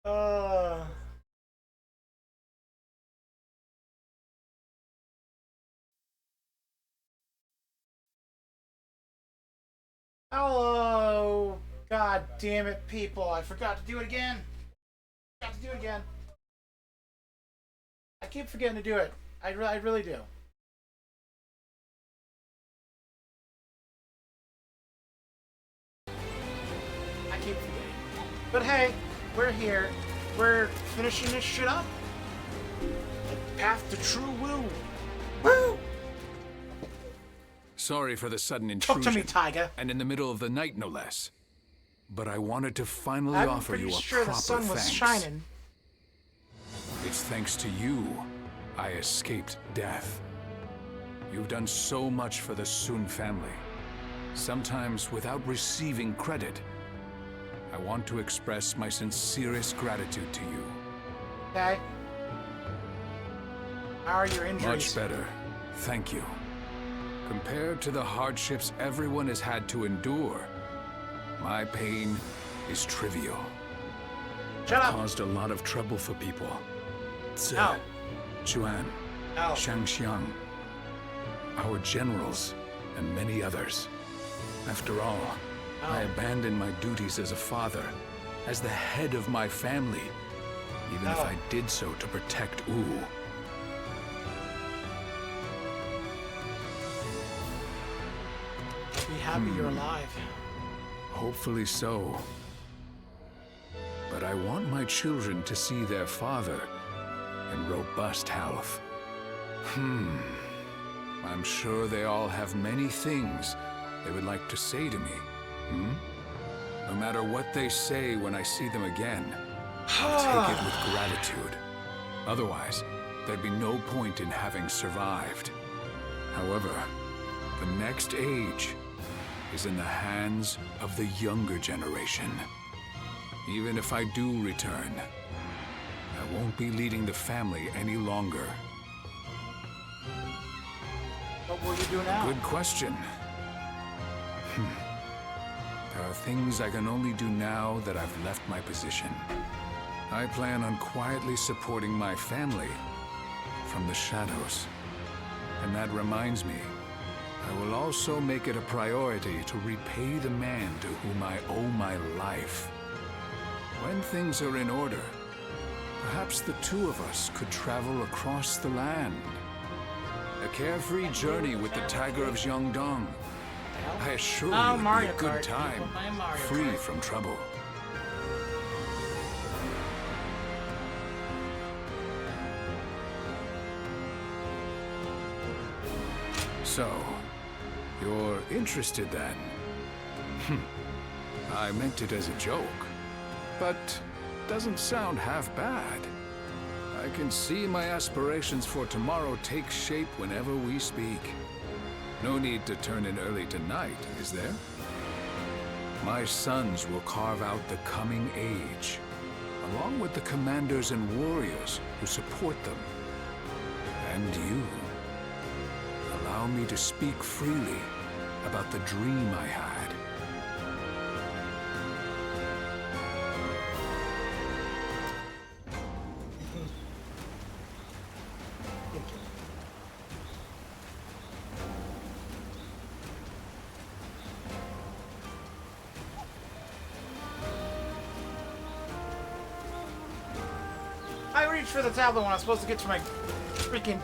uh, hello. God damn it, people. I forgot to do it again. Forgot to do it again. I keep forgetting to do it. I really do. I keep forgetting. But hey, we're here. We're finishing this shit up. The path to true woo. Woo! Sorry for the sudden Talk intrusion. to me, Tiger. And in the middle of the night, no less. But I wanted to finally I'm offer pretty you a sure proper the sun was thanks. shining. It's thanks to you I escaped death. You've done so much for the Sun family. Sometimes without receiving credit. I want to express my sincerest gratitude to you. Okay. How are your injuries? Much better, thank you. Compared to the hardships everyone has had to endure, my pain is trivial. Shut I've up. caused a lot of trouble for people. No. Chuan, No. Shangxiang, our generals, and many others. After all, I abandoned my duties as a father, as the head of my family, even if I did so to protect Wu. Be happy you're alive. Hopefully so. But I want my children to see their father in robust health. I'm sure they all have many things they would like to say to me. No matter what they say when I see them again, I'll take it with gratitude. Otherwise, there'd be no point in having survived. However, the next age is in the hands of the younger generation. Even if I do return, I won't be leading the family any longer. What will you do now? Good question. There are things I can only do now that I've left my position. I plan on quietly supporting my family from the shadows. And that reminds me, I will also make it a priority to repay the man to whom I owe my life. When things are in order, perhaps the two of us could travel across the land. A carefree journey with the Tiger of Jiangdong. I assure you it'd be Mario a good Kart. time, People play Mario free Kart. from trouble. So, you're interested then? I meant it as a joke, but doesn't sound half bad. I can see my aspirations for tomorrow take shape whenever we speak. No need to turn in early tonight, is there? My sons will carve out the coming age, along with the commanders and warriors who support them. And you. Allow me to speak freely about the dream I had. I reached for the tablet when I was supposed to get to my freaking.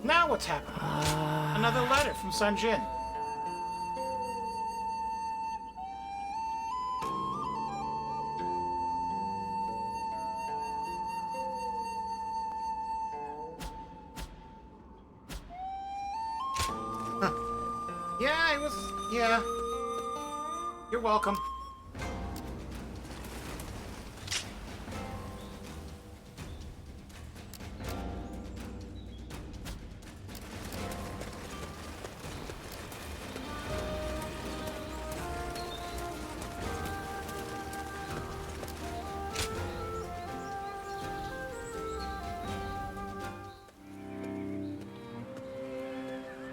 Now what's happening? Another letter from Sun Jin. Yeah, it was. Yeah. You're welcome.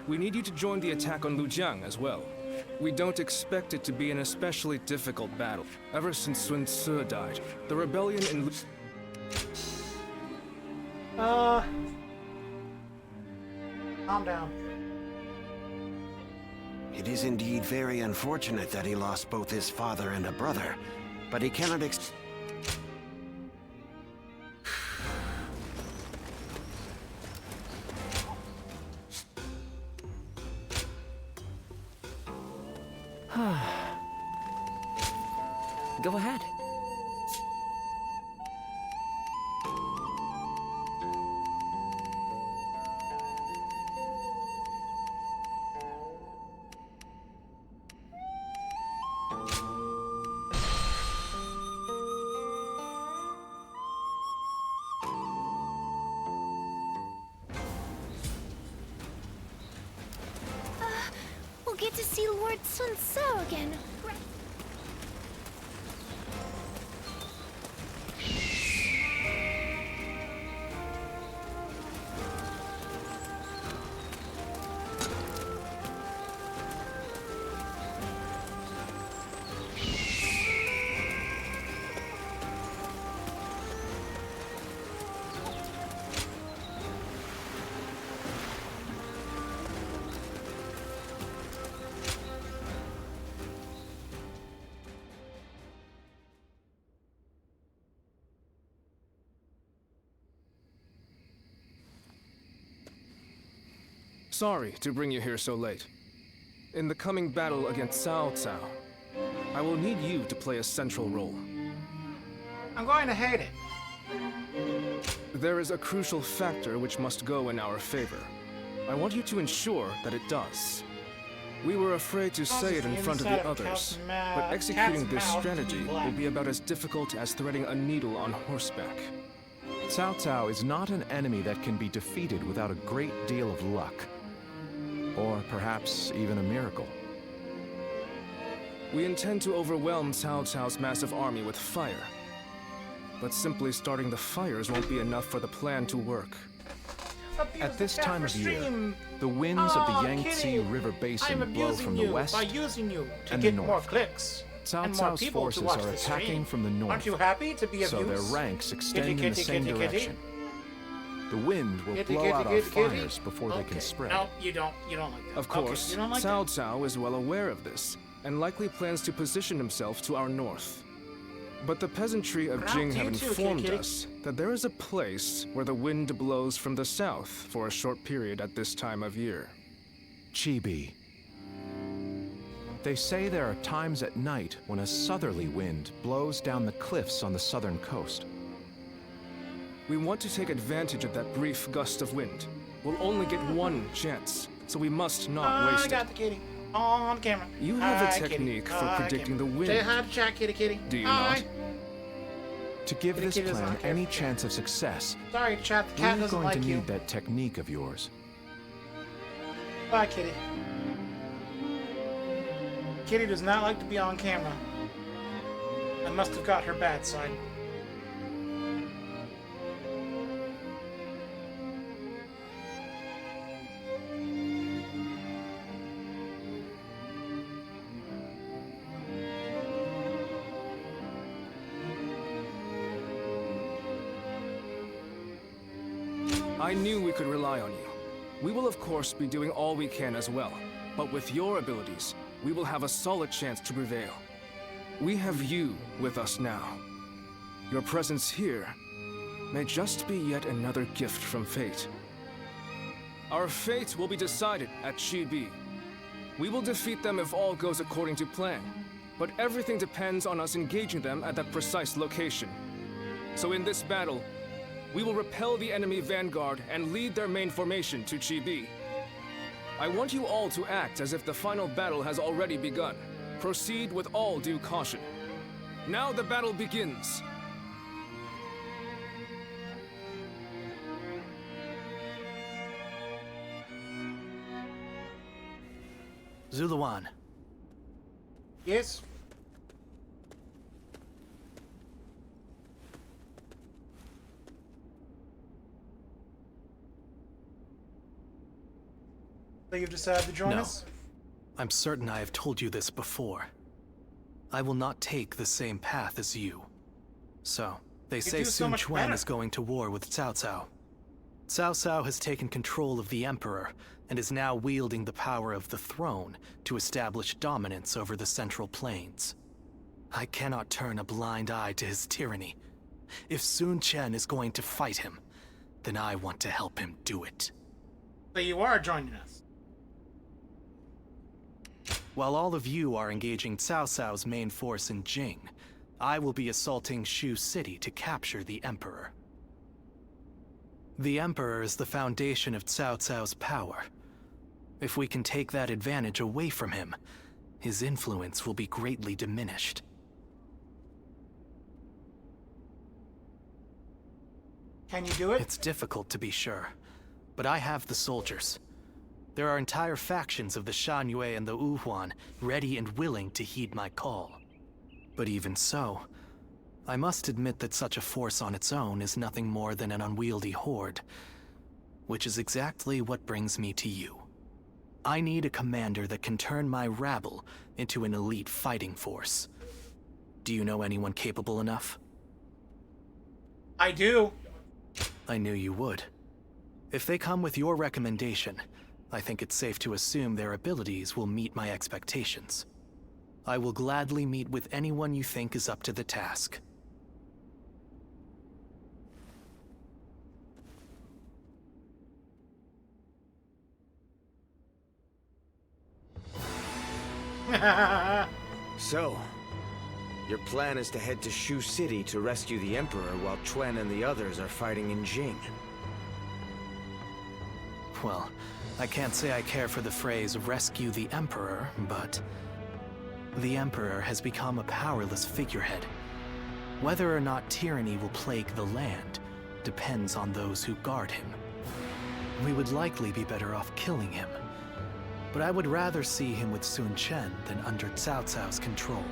We need you to join the attack on Lujiang as well. We don't expect it to be an especially difficult battle. Ever since Sun Tzu died, the rebellion in... Calm down. It is indeed very unfortunate that he lost both his father and a brother, but he cannot Go ahead. We'll get to see Lord Sun Tzu again. Sorry to bring you here so late. In the coming battle against Cao Cao, I will need you to play a central role. I'm going to hate it. There is a crucial factor which must go in our favor. I want you to ensure that it does. We were afraid to say it in front of the others, but executing this strategy will be about as difficult as threading a needle on horseback. Cao Cao is not an enemy that can be defeated without a great deal of luck. Or perhaps even a miracle. We intend to overwhelm Cao Cao's massive army with fire. But simply starting the fires won't be enough for the plan to work. At this time of year, the winds of the Yangtze River Basin blow from the west by using you to and get the more north. clicks. Cao and more Cao's people to forces watch are the attacking stream. from the north. Aren't you happy to be of so use? their ranks extend Kitty, in the same kitty, direction. The wind will Kitty, blow kitty, out our kitty, kitty. fires before they can spread. No, you don't. You don't like that. Of course, okay, you don't like Cao that? Cao is well aware of this, and likely plans to position himself to our north. But the peasantry of Proud Jing to have you too, informed kitty. us that there is a place where the wind blows from the south for a short period at this time of year. Chibi. They say there are times at night when a southerly wind blows down the cliffs on the southern coast. We want to take advantage of that brief gust of wind. We'll only get one chance, so we must not I waste got it. the kitty on camera. You have a Hi, kitty. technique for Hi, predicting kitty. the wind. Say hi to chat, kitty, kitty. Do you Hi. not? To give Kitty this kitty does plan not care any for chance of success, Sorry, chat. The cat we're doesn't going like to you. need that technique of yours. Bye, kitty. Kitty does not like to be on camera. I must have got her bad side. I knew we could rely on you. We will of course be doing all we can as well, but with your abilities, we will have a solid chance to prevail. We have you with us now. Your presence here may just be yet another gift from fate. Our fate will be decided at Chibi. We will defeat them if all goes according to plan, but everything depends on us engaging them at that precise location. So in this battle, we will repel the enemy vanguard and lead their main formation to Chibi. I want you all to act as if the final battle has already begun. Proceed with all due caution. Now the battle begins. Zuluan, Yes? So you've decided to join No. us? I'm certain I have told you this before. I will not take the same path as you. So, they say do so Sun much Quan better. is going to war with Cao Cao. Cao Cao has taken control of the Emperor and is now wielding the power of the throne to establish dominance over the Central Plains. I cannot turn a blind eye to his tyranny. If Sun Quan is going to fight him, then I want to help him do it. So you are joining us. While all of you are engaging Cao Cao's main force in Jing, I will be assaulting Shu City to capture the Emperor. The Emperor is the foundation of Cao Cao's power. If we can take that advantage away from him, his influence will be greatly diminished. Can you do it? It's difficult to be sure, but I have the soldiers. There are entire factions of the Shan Yue and the Wuhuan ready and willing to heed my call. But even so, I must admit that such a force on its own is nothing more than an unwieldy horde, which is exactly what brings me to you. I need a commander that can turn my rabble into an elite fighting force. Do you know anyone capable enough? I do. I knew you would. If they come with your recommendation, I think it's safe to assume their abilities will meet my expectations. I will gladly meet with anyone you think is up to the task. So, your plan is to head to Shu City to rescue the Emperor while Quan and the others are fighting in Jing. Well, I can't say I care for the phrase rescue the Emperor, but the Emperor has become a powerless figurehead. Whether or not tyranny will plague the land depends on those who guard him. We would likely be better off killing him, but I would rather see him with Sun Quan than under Cao Cao's control.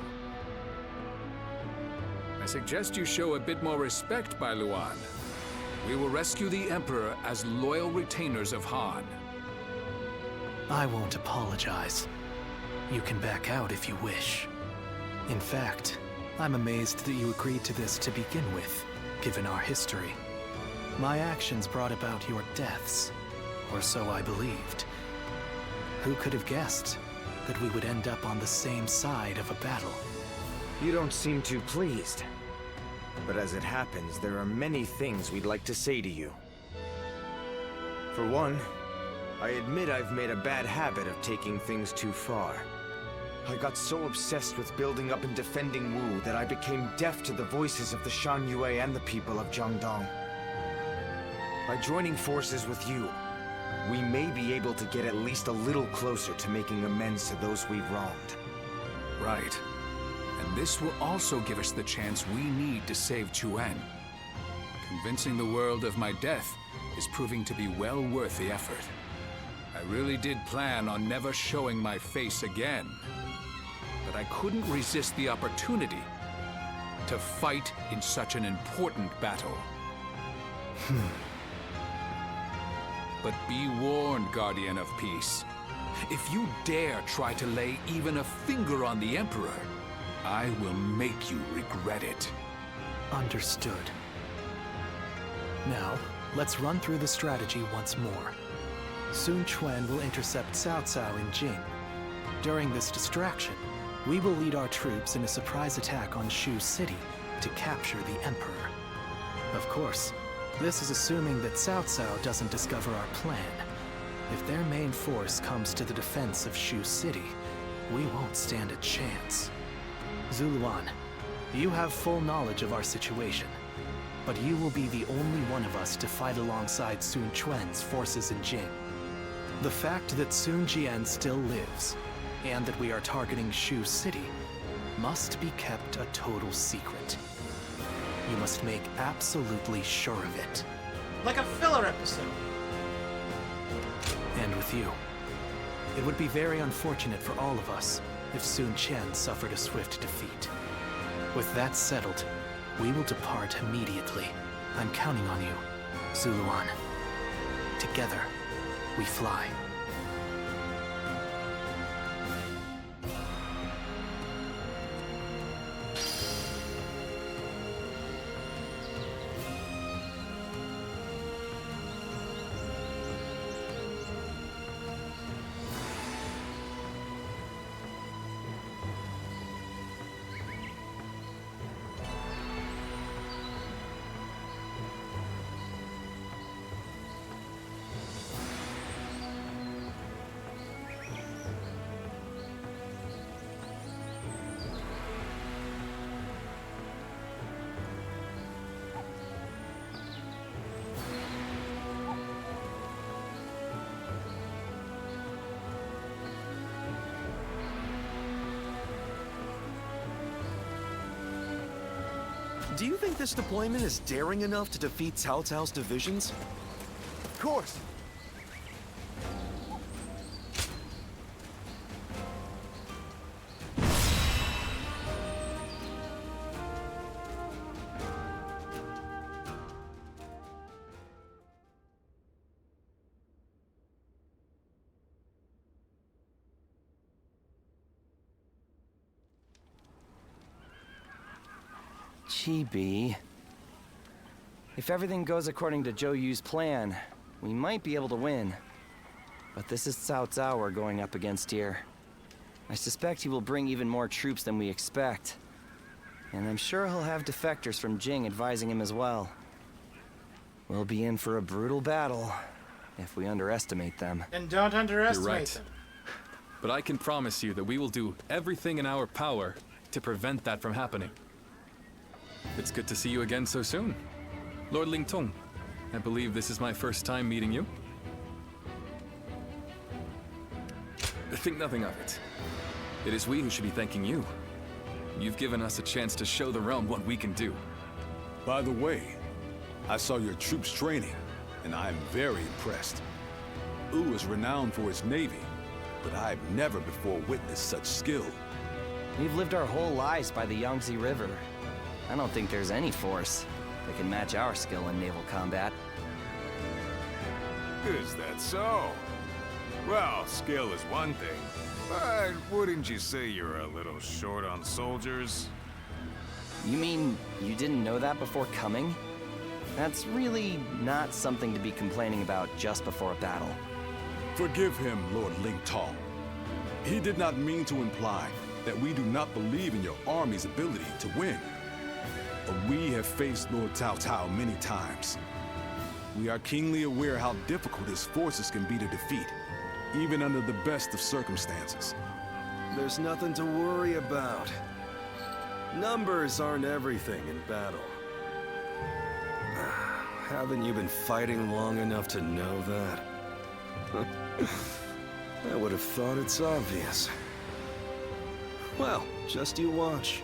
I suggest you show a bit more respect, Bai Luan. We will rescue the Emperor as loyal retainers of Han. I won't apologize. You can back out if you wish. In fact, I'm amazed that you agreed to this to begin with, given our history. My actions brought about your deaths, or so I believed. Who could have guessed that we would end up on the same side of a battle? You don't seem too pleased. But as it happens, there are many things we'd like to say to you. For one, I admit I've made a bad habit of taking things too far. I got so obsessed with building up and defending Wu that I became deaf to the voices of the Shan Yue and the people of Jiangdong. By joining forces with you, we may be able to get at least a little closer to making amends to those we've wronged. Right. And this will also give us the chance we need to save Chuan. Convincing the world of my death is proving to be well worth the effort. I really did plan on never showing my face again. But I couldn't resist the opportunity to fight in such an important battle. But be warned, Guardian of Peace. If you dare try to lay even a finger on the Emperor, I will make you regret it. Understood. Now, let's run through the strategy once more. Sun Quan will intercept Cao Cao in Jing. During this distraction, we will lead our troops in a surprise attack on Shu City to capture the Emperor. Of course, this is assuming that Cao Cao doesn't discover our plan. If their main force comes to the defense of Shu City, we won't stand a chance. Zuluan, you have full knowledge of our situation, but you will be the only one of us to fight alongside Sun Quan's forces in Jing. The fact that Sun Jian still lives, and that we are targeting Shu City, must be kept a total secret. You must make absolutely sure of it. Like a filler episode. And with you. It would be very unfortunate for all of us if Sun Quan suffered a swift defeat. With that settled, we will depart immediately. I'm counting on you, Zuluan. Together, we fly. Do you think this deployment is daring enough to defeat Cao Cao's divisions? Of course. Chibi. If everything goes according to Zhou Yu's plan, we might be able to win. But this is Cao Cao we're going up against here. I suspect he will bring even more troops than we expect. And I'm sure he'll have defectors from Jing advising him as well. We'll be in for a brutal battle if we underestimate them. And don't underestimate You're right. them. But I can promise you that we will do everything in our power to prevent that from happening. It's good to see you again so soon. Lord Ling Tong, I believe this is my first time meeting you. Think nothing of it. It is we who should be thanking you. You've given us a chance to show the realm what we can do. By the way, I saw your troops training, and I am very impressed. Wu is renowned for its navy, but I've never before witnessed such skill. We've lived our whole lives by the Yangtze River. I don't think there's any force that can match our skill in naval combat. Is that so? Well, skill is one thing, but wouldn't you say you're a little short on soldiers? You mean you didn't know that before coming? That's really not something to be complaining about just before a battle. Forgive him, Lord Ling Tong. He did not mean to imply that we do not believe in your army's ability to win. But we have faced Lord Cao Cao many times. We are keenly aware how difficult his forces can be to defeat, even under the best of circumstances. There's nothing to worry about. Numbers aren't everything in battle. Haven't you been fighting long enough to know that? I would have thought it's obvious. Well, just you watch.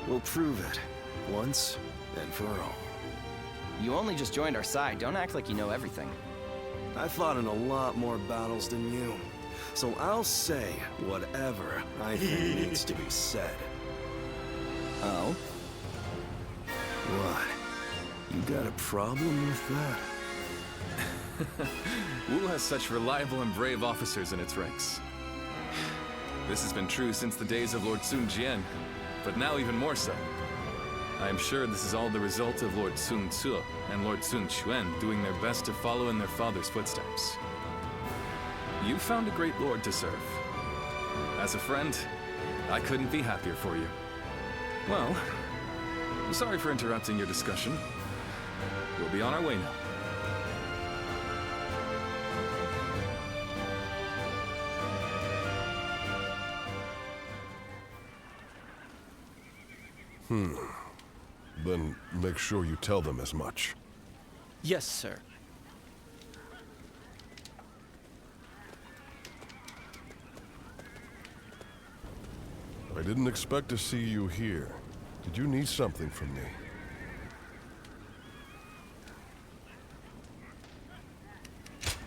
We'll prove it, once and for all. You only just joined our side. Don't act like you know everything. I fought in a lot more battles than you, so I'll say whatever I think needs to be said. Oh? What? You got a problem with that? Wu has such reliable and brave officers in its ranks. This has been true since the days of Lord Sun Jian, but now even more so. I am sure this is all the result of Lord Sun Tzu and Lord Sun Quan doing their best to follow in their father's footsteps. You found a great lord to serve. As a friend, I couldn't be happier for you. Well, I'm sorry for interrupting your discussion. We'll be on our way now. Then make sure you tell them as much. Yes, sir. I didn't expect to see you here. Did you need something from me?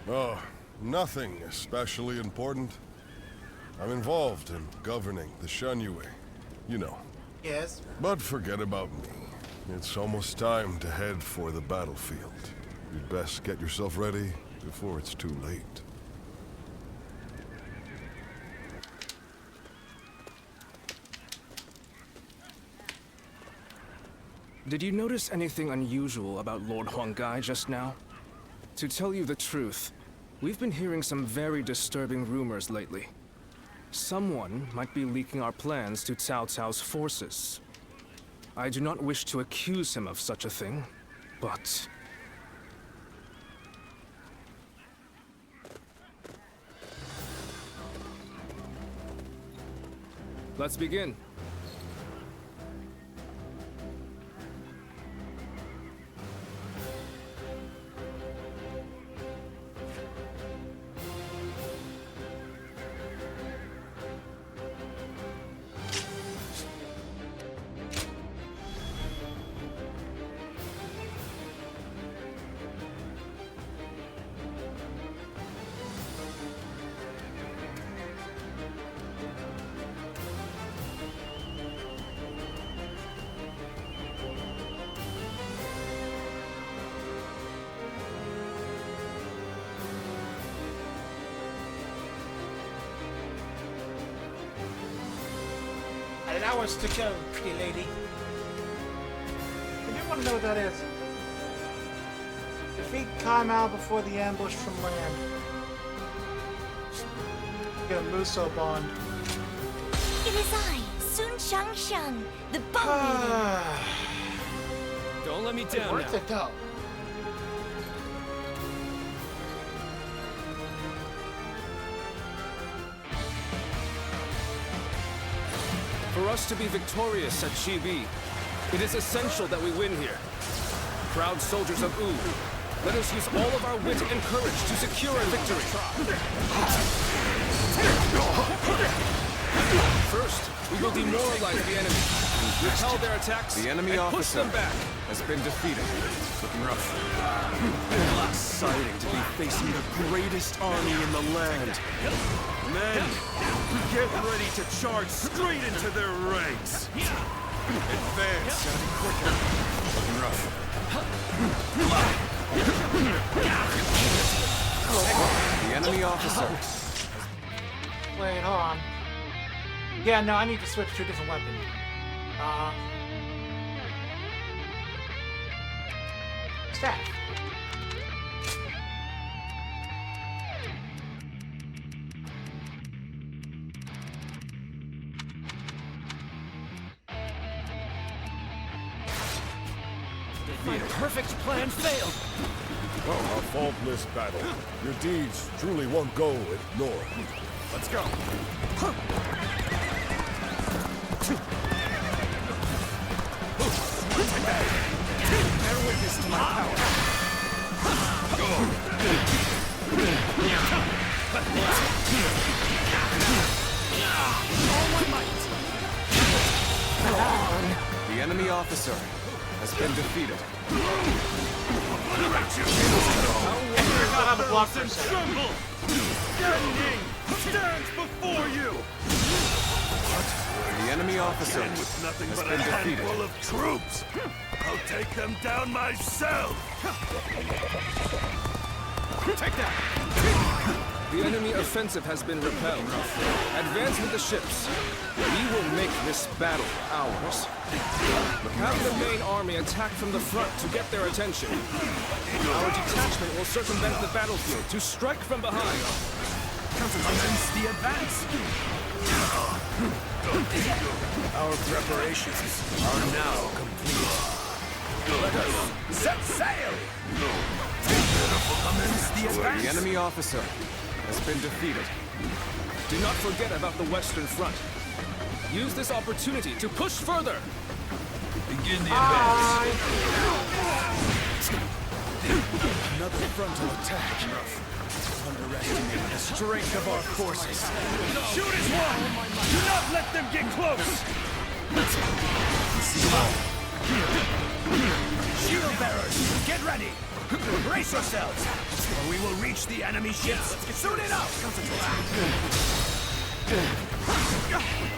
Oh, nothing especially important. I'm involved in governing the Shunyue. You know. Yes. But forget about me. It's almost time to head for the battlefield. You'd best get yourself ready before it's too late. Did you notice anything unusual about Lord Huanggai just now? To tell you the truth, we've been hearing some very disturbing rumors lately. Someone might be leaking our plans to Cao Cao's forces. I do not wish to accuse him of such a thing, but... Let's begin. 100 hours to go, pretty lady. I do want to know what that is. Defeat Kaimal before the ambush from land. Get a Muso bond. It is I, Sun Shangshan, the bow. Don't let me down Worth now. it though. For us to be victorious at Chibi, it is essential that we win here. Proud soldiers of Wu, let us use all of our wit and courage to secure a victory. First, we will demoralize the enemy, repel their attacks, The enemy and push officer them back. has been defeated. Looking rough. Exciting to be facing the greatest army in the land. Men, get ready to charge straight into their ranks. Advance. Looking rough. The enemy officer. Wait, hold on. Yeah, no, I need to switch to a different weapon. Staff. My perfect plan failed. A faultless battle. Your deeds truly won't go ignored. Let's go. Bear witness to my power. All my might. The enemy officer has been defeated. I'll have a block for a second. Tremble! Standing stands before you. The enemy officer With nothing has but been a defeated. handful of troops. I'll take them down myself. Take that! The enemy offensive has been repelled. Advance with the ships. We will make this battle ours. Have the main army attack from the front to get their attention. Our detachment will circumvent the battlefield to strike from behind. Commence the advance. Our preparations are now complete. Let us set sail. Commence the advance. The enemy officer has been defeated. Do not forget about the Western Front. Use this opportunity to push further. Begin the advance. Another frontal attack. Underestimating the strength of our forces. Shoot as one! Do not let them get close! Shield bearers, get ready! Brace yourselves, or we will reach the enemy ships soon enough!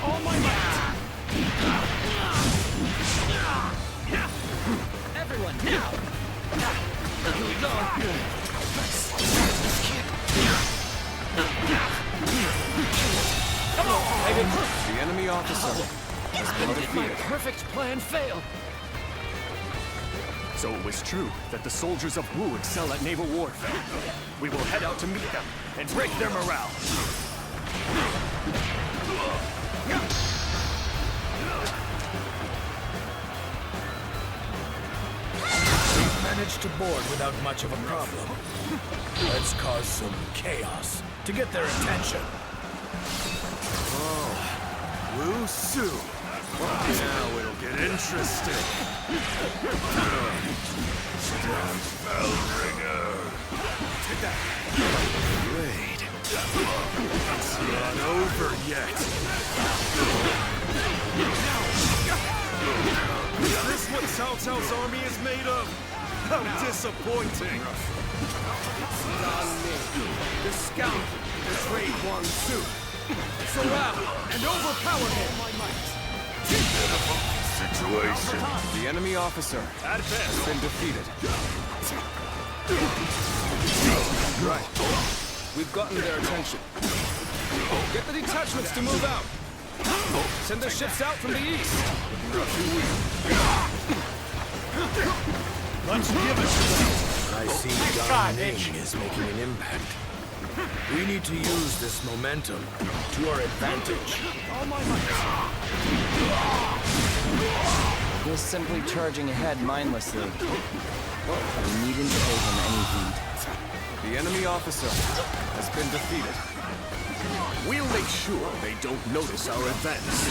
All my might! Everyone, now! Here we go! Come on, baby. The enemy officer has been My defeated. perfect plan failed! So it was true that the soldiers of Wu excel at naval warfare. We will head out to meet them and break their morale. We've managed to board without much of a problem. Let's cause some chaos to get their attention. Oh, Wu Su. Now it'll get interesting. Stand, Bellringer. Take that. Raid. It's not over yet. Is this what Cao Cao's army is made of? How disappointing. On me. The scoundrel betrayed Wang Su. Surround and overpower him. Situation. The enemy officer has been defeated. Right. We've gotten their attention. Get the detachments to move out. Send the ships out from the east. Let's give it to them. I see Don Ning is making an impact. We need to use this momentum to our advantage. He is simply charging ahead mindlessly. We needn't pay him any heed. The enemy officer has been defeated. We'll make sure they don't notice our advance.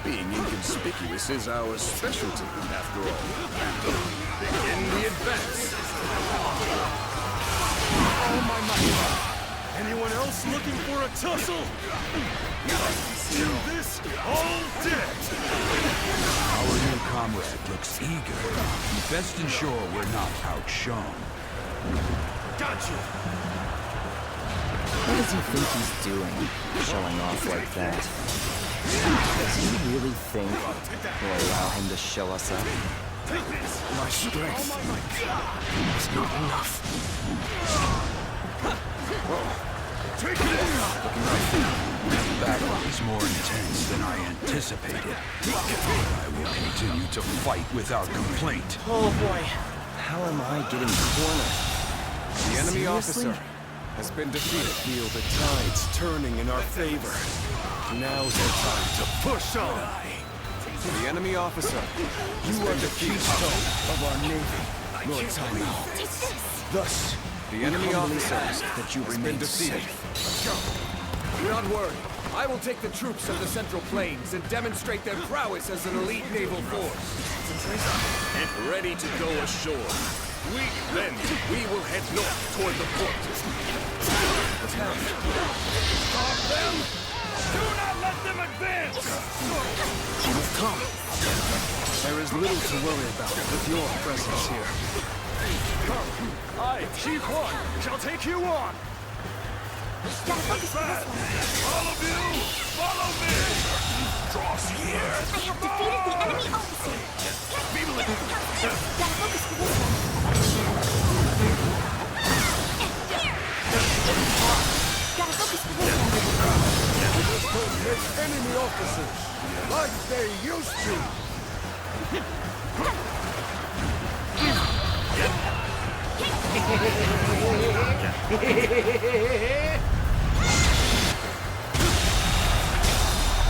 Being inconspicuous is our specialty, after all. Begin the advance. Oh my might! Anyone else looking for a tussle? In this all dead! Our new comrade looks eager. Best ensure we're not outshone. Gotcha! What does he think he's doing, showing off like that? Does he really think we'll allow him to show us up? My strength is not enough. Take it! That battle is more intense than I anticipated. I will continue to fight without complaint. Oh boy, how am I getting cornered? The enemy Seriously? officer has been defeated. Feel the tides turning in our favor. Now's the time to push on. The enemy officer has You are been the defeated. keystone of our navy, Lord Tyrell. Take this. Thus, The enemy humbly officer ask that you has been remain defeated. safe. Do not worry. I will take the troops of the Central Plains and demonstrate their prowess as an elite naval force. And ready to go ashore. Then we will head north toward the port. Stop them! Do not let them advance! You've come. There is little to worry about with your presence here. I, Chief One, shall take you on! Gotta focus for this one. All of you, follow me! Cross here! I have defeated the enemy officer. Gotta focus for this one. Gotta focus for this one. Don't hit enemy officers like they used to!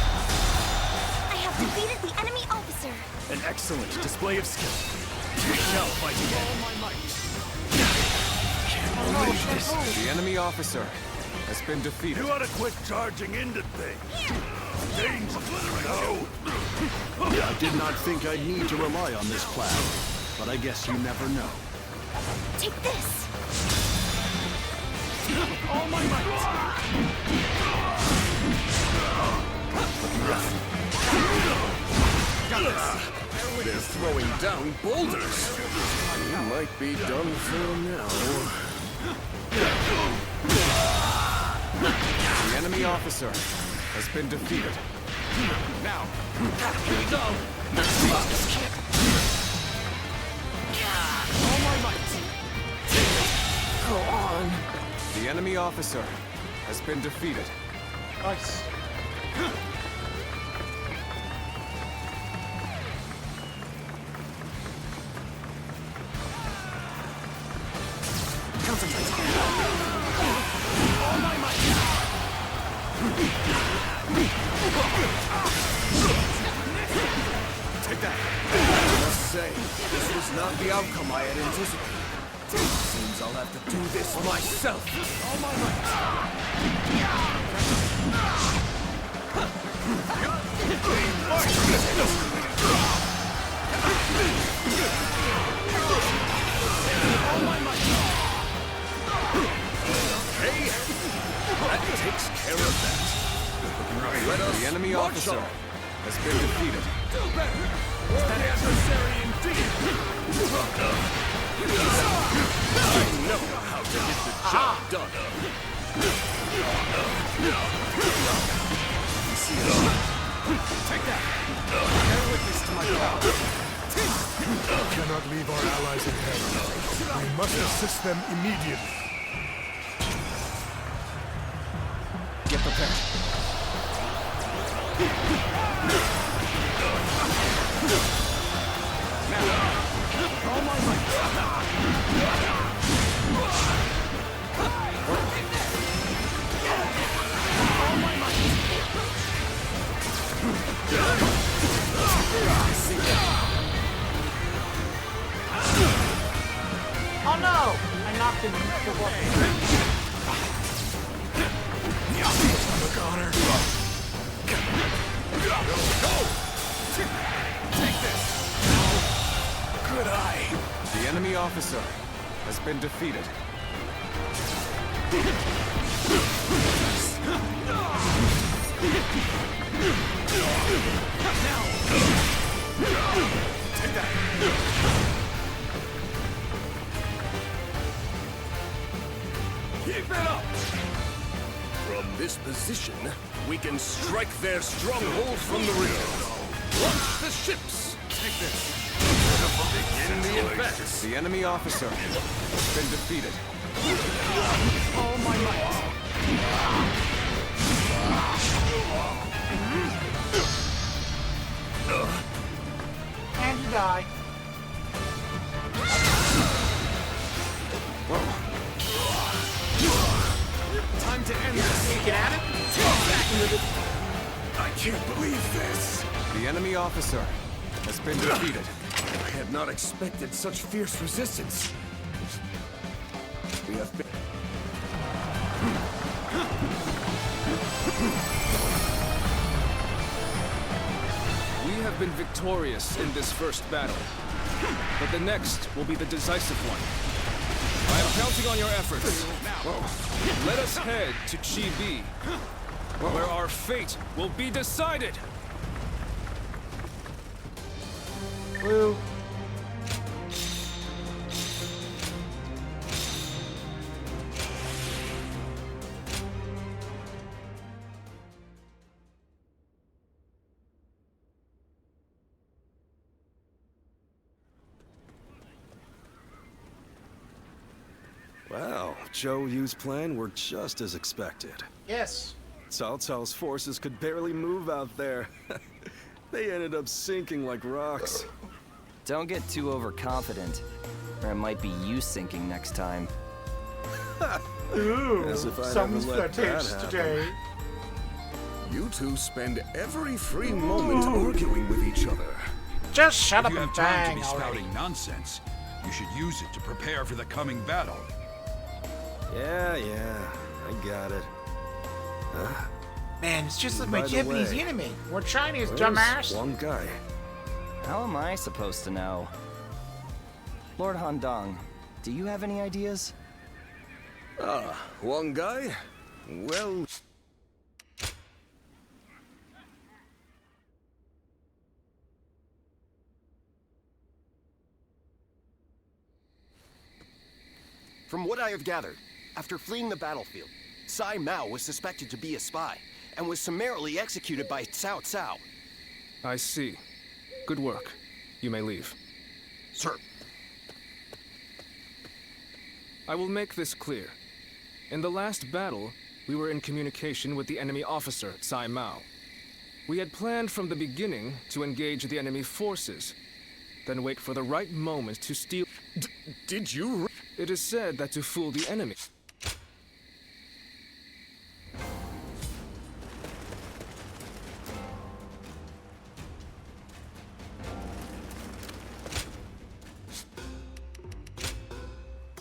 I have defeated the enemy officer. An excellent display of skill. We shall fight again. The enemy officer has been defeated. You ought to quit charging into things. Danger. No. I did not think I'd need to rely on this cloud, but I guess you never know. Take this. All my might. They're throwing down boulders. We might be done for now. The enemy officer has been defeated. Now, here we go. All my might. Go on. The enemy officer has been defeated. Nice. Concentrate. All my might. Take that. I must say, this was not the outcome I had anticipated. Seems I'll have to do this myself. All my might. All my might. Hey, that takes care of that. Let us, the enemy officer has been defeated. That adversary indeed. I know how to get the job done. Take that. Bear witness to my power. We cannot leave our allies ahead. We must assist them immediately. Get prepared. Oh no! I knocked him before. Look on her. Take this. Good eye. The enemy officer has been defeated. Take that. Keep it up! From this position, we can strike their stronghold from the rear. Launch the ships! Take this. Begin the advance. The enemy officer has been defeated. Oh my might. And you die. Time to end this. You get at it? I can't believe this. The enemy officer has been defeated. I had not expected such fierce resistance. We have been... We have been victorious in this first battle, but the next will be the decisive one. I am counting on your efforts. Let us head to Chi-Bi, where our fate will be decided. Woo. Wow, Zhou Yu's plan worked just as expected. Yes. Cao Cao's forces could barely move out there. They ended up sinking like rocks. Don't get too overconfident, or it might be you sinking next time. Ooh, As if I'd someone's ever let that flirtatious happen. today. You two spend every free moment arguing with each other. Just shut If up you and have time to bang be already. spouting nonsense, you should use it to prepare for the coming battle. Yeah, I got it. Man, it's just like By my the Japanese way, enemy. We're Chinese, Where's dumbass. one guy? How am I supposed to know? Lord Handong, do you have any ideas? One guy? Well... From what I have gathered, after fleeing the battlefield, Sai Mao was suspected to be a spy, and was summarily executed by Cao Cao. I see. Good work. You may leave. Sir. I will make this clear. In the last battle, we were in communication with the enemy officer, Sai Mao. We had planned from the beginning to engage the enemy forces, then wait for the right moment to steal... Did you... It is said that to fool the enemy...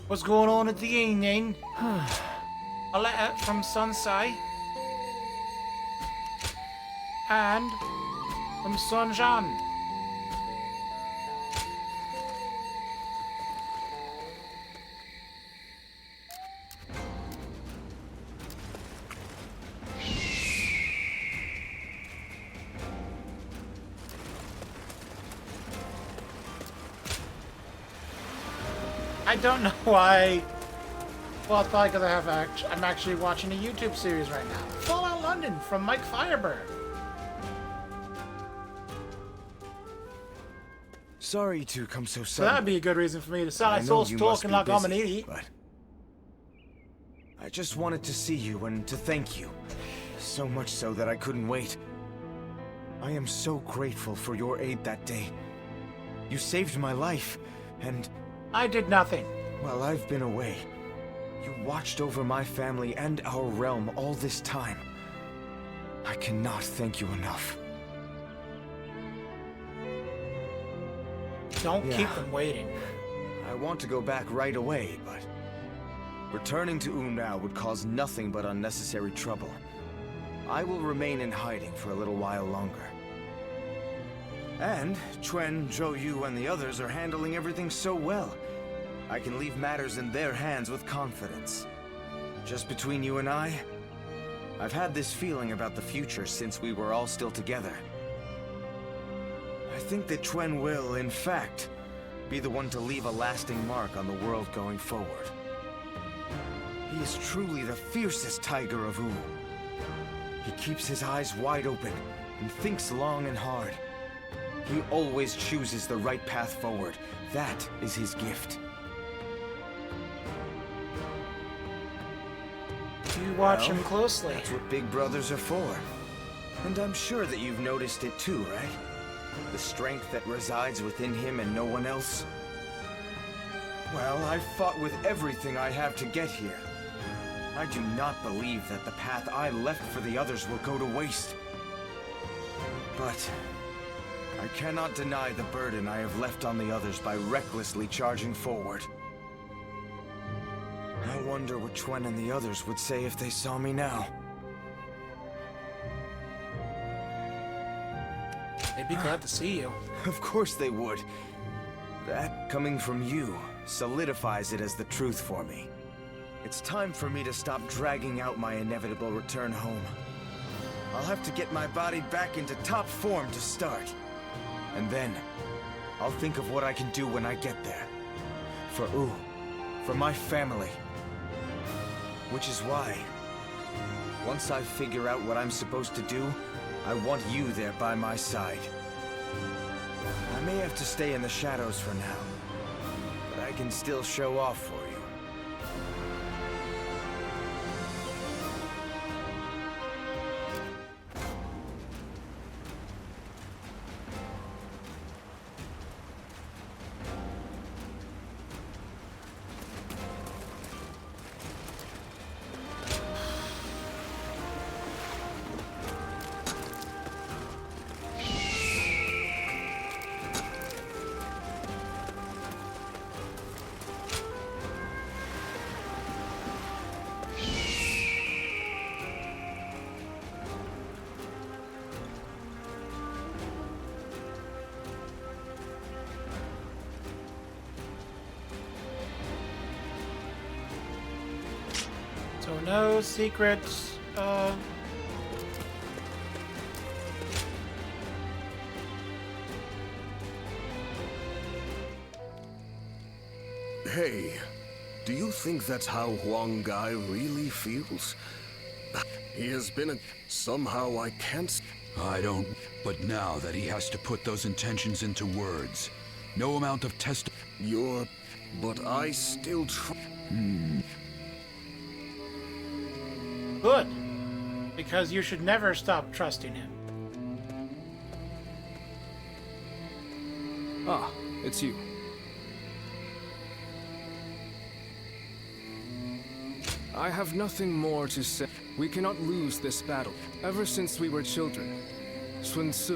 What's going on at the evening? A letter from Sunsai. And from Sun Zhan. I don't know why. Well, it's probably because I'm actually watching a YouTube series right now. Fallout London from Mike Firebird. Sorry to come so So suddenly. that'd be a good reason for me to sell I my know soul's you must talking be like I'm an busy, idiot. but I just wanted to see you and to thank you. So much so that I couldn't wait. I am so grateful for your aid that day. You saved my life, and... I did nothing. While I've been away, you watched over my family and our realm all this time. I cannot thank you enough. Don't keep them waiting. I want to go back right away, but... returning to Umnao would cause nothing but unnecessary trouble. I will remain in hiding for a little while longer. And Chuen, Zhou Yu, and the others are handling everything so well. I can leave matters in their hands with confidence. Just between you and I've had this feeling about the future since we were all still together. I think that Chuen will, in fact, be the one to leave a lasting mark on the world going forward. He is truly the fiercest tiger of Wu. He keeps his eyes wide open and thinks long and hard. He always chooses the right path forward. That is his gift. You watch him closely. That's what big brothers are for. And I'm sure that you've noticed it too, right? The strength that resides within him and no one else. Well, I've fought with everything I have to get here. I do not believe that the path I left for the others will go to waste. But I cannot deny the burden I have left on the others by recklessly charging forward. I wonder what Chuen and the others would say if they saw me now. They'd be glad to see you. Of course they would. That, coming from you, solidifies it as the truth for me. It's time for me to stop dragging out my inevitable return home. I'll have to get my body back into top form to start. And then, I'll think of what I can do when I get there. For Wu, for my family. Which is why, once I figure out what I'm supposed to do, I want you there by my side. I may have to stay in the shadows for now, but I can still show off for you. So no secrets, Hey, do you think that's how Huang Gai really feels? He has been a... somehow I can't... I don't... But now that he has to put those intentions into words, no amount of test... You're... But I still try... good. Because you should never stop trusting him. Ah, it's you. I have nothing more to say. We cannot lose this battle. Ever since we were children, Sun Ce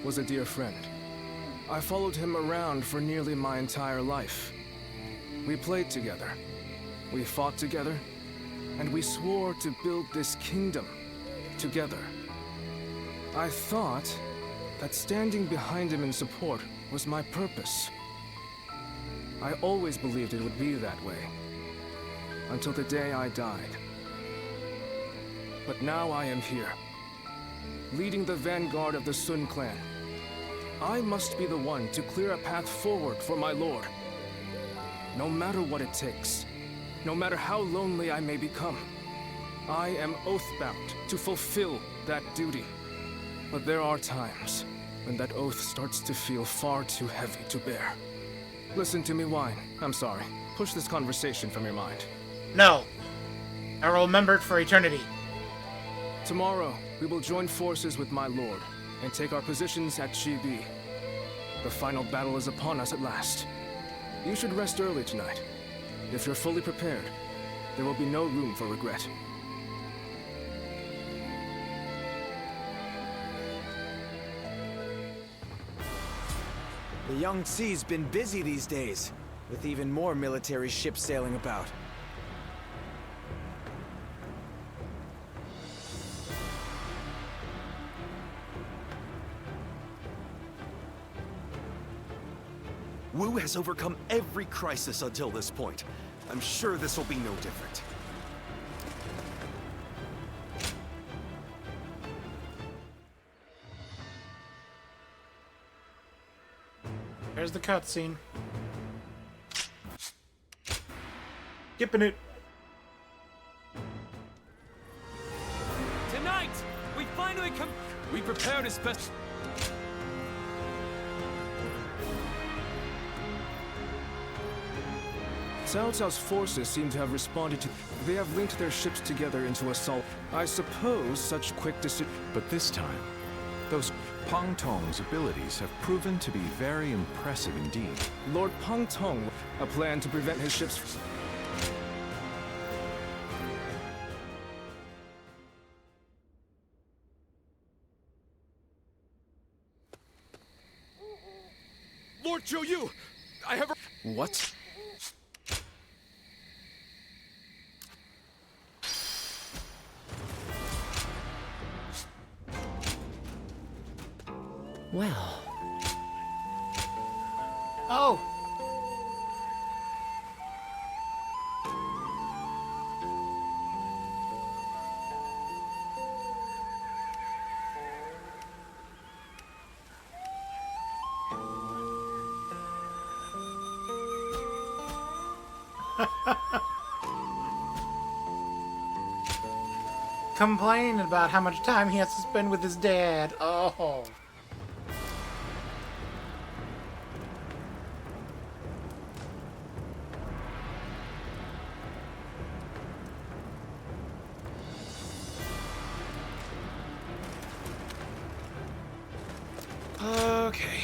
was a dear friend. I followed him around for nearly my entire life. We played together. We fought together. And we swore to build this kingdom together. I thought that standing behind him in support was my purpose. I always believed it would be that way. Until the day I died. But now I am here, leading the vanguard of the Sun clan. I must be the one to clear a path forward for my lord. No matter what it takes, no matter how lonely I may become, I am oath-bound to fulfill that duty. But there are times when that oath starts to feel far too heavy to bear. Listen to me whine. I'm sorry. Push this conversation from your mind. No. I will remember it for eternity. Tomorrow, we will join forces with my lord and take our positions at Chibi. The final battle is upon us at last. You should rest early tonight. If you're fully prepared, there will be no room for regret. The Young Sea's been busy these days, with even more military ships sailing about. Wu has overcome every crisis until this point. I'm sure this will be no different. There's the cutscene. Skipping it. Tonight, we finally come. We prepared as best. Cao Cao's forces seem to have responded to. They have linked their ships together into assault. I suppose such quick decision. But this time, those Pang Tong's abilities have proven to be very impressive indeed. Lord Pang Tong, a plan to prevent his ships. Lord Zhou Yu, I have. What? Well. Oh. Complaining about how much time he has to spend with his dad. Oh. Okay.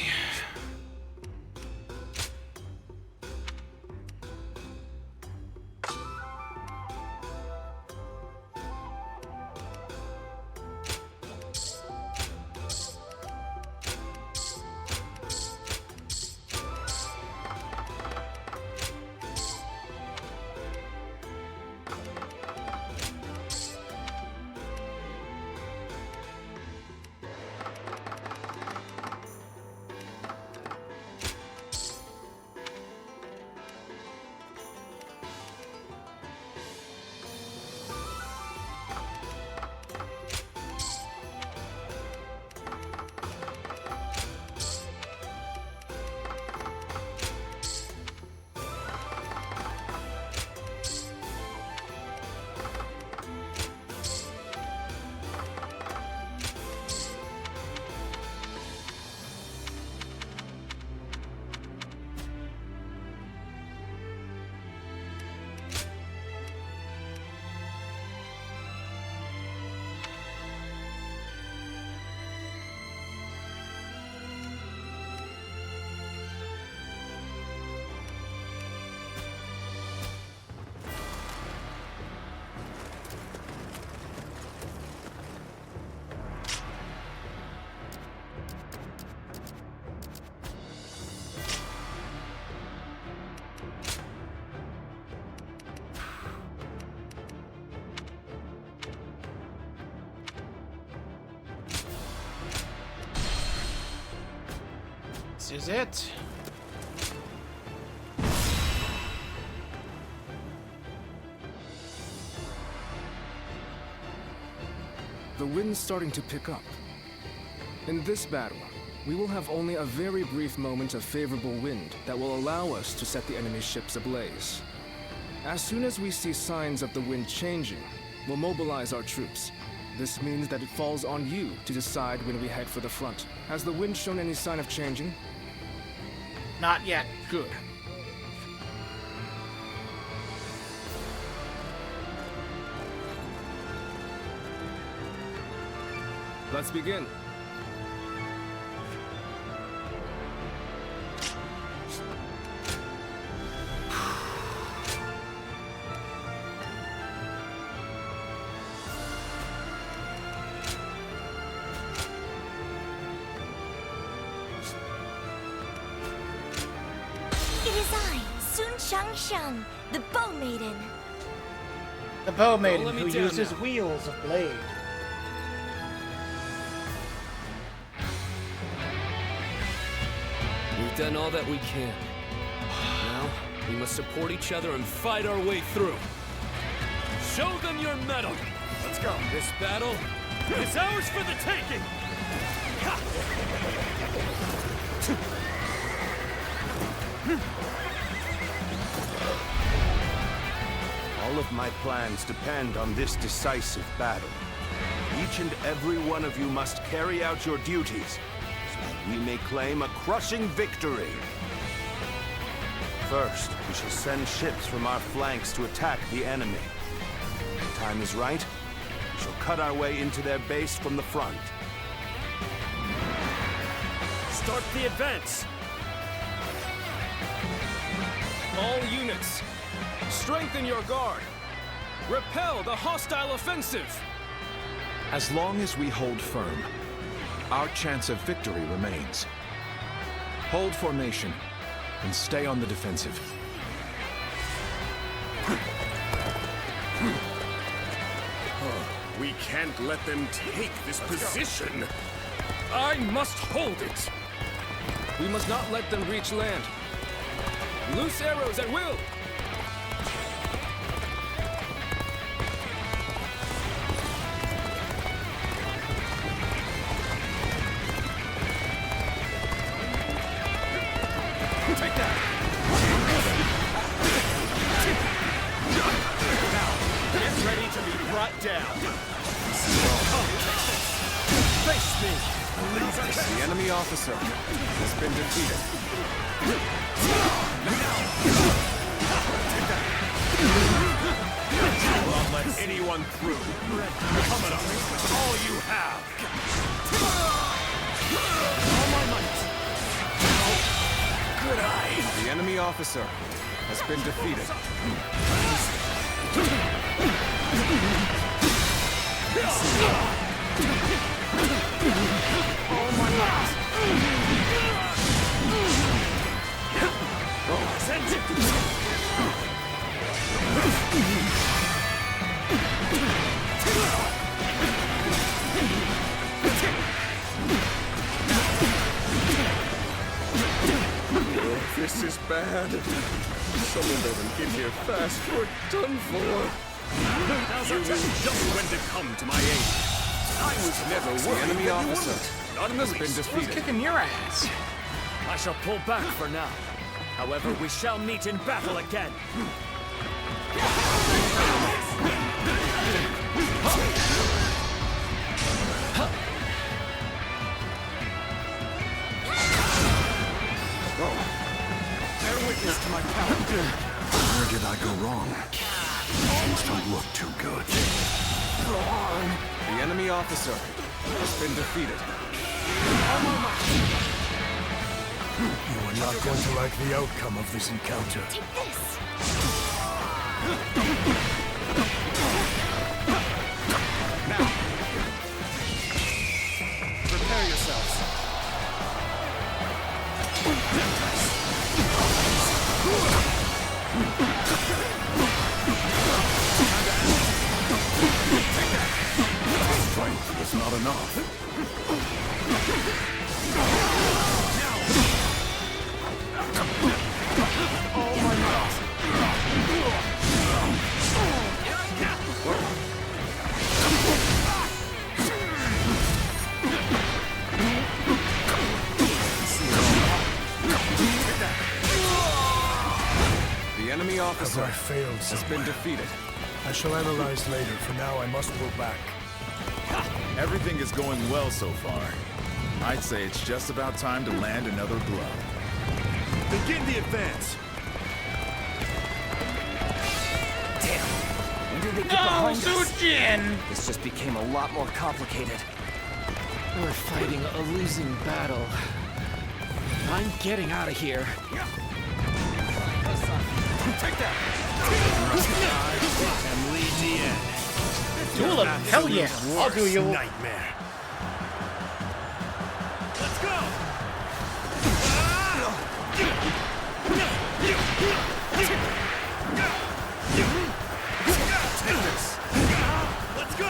This is it. The wind's starting to pick up. In this battle, we will have only a very brief moment of favorable wind that will allow us to set the enemy ships ablaze. As soon as we see signs of the wind changing, we'll mobilize our troops. This means that it falls on you to decide when we head for the front. Has the wind shown any sign of changing? Not yet. Good. Let's begin. Shang, the bow maiden. The bow maiden let me who down uses now. wheels of blade. We've done all that we can. Now, we must support each other and fight our way through. Show them your mettle. Let's go. This battle is ours for the taking. All of my plans depend on this decisive battle. Each and every one of you must carry out your duties, so that we may claim a crushing victory. First, we shall send ships from our flanks to attack the enemy. When the time is right, we shall cut our way into their base from the front. Start the advance. All units, strengthen your guard. Repel the hostile offensive. As long as we hold firm, our chance of victory remains. Hold formation and stay on the defensive. We can't let them take this position. I must hold it. We must not let them reach land. Loose arrows at will. Take that. Now, get ready to be brought down. Face me. The enemy officer has been defeated. I will not let anyone through. Come it up. All you have. All my might. Good eye. The enemy officer has been defeated. All my might. Send it. This is bad. Someone doesn't get here fast. We're done for. You knew just when to come to my aid. I was never worried. The enemy that you officer wouldn't. Not in the has been least. defeated. Who's kicking your ass? I shall pull back for now. However, we shall meet in battle again. Bear witness to my power. Where did I go wrong? Things don't look too good. The enemy officer has been defeated. You are not going to like the outcome of this encounter. Take this. Now, prepare yourselves. Strength was not enough. Oh my God. The enemy officer Have I failed has somewhere? been defeated. I shall analyze later. For now, I must pull back. Everything is going well so far. I'd say it's just about time to land another blow. Begin the advance! Damn. When did they get No, behind us? Sujin! This just became a lot more complicated. We're fighting a losing battle. I'm getting out of here. Take that! And lead the end. Duel him! Hell yeah! I'll do you. Nightmare. Let's go! Take this. Let's go.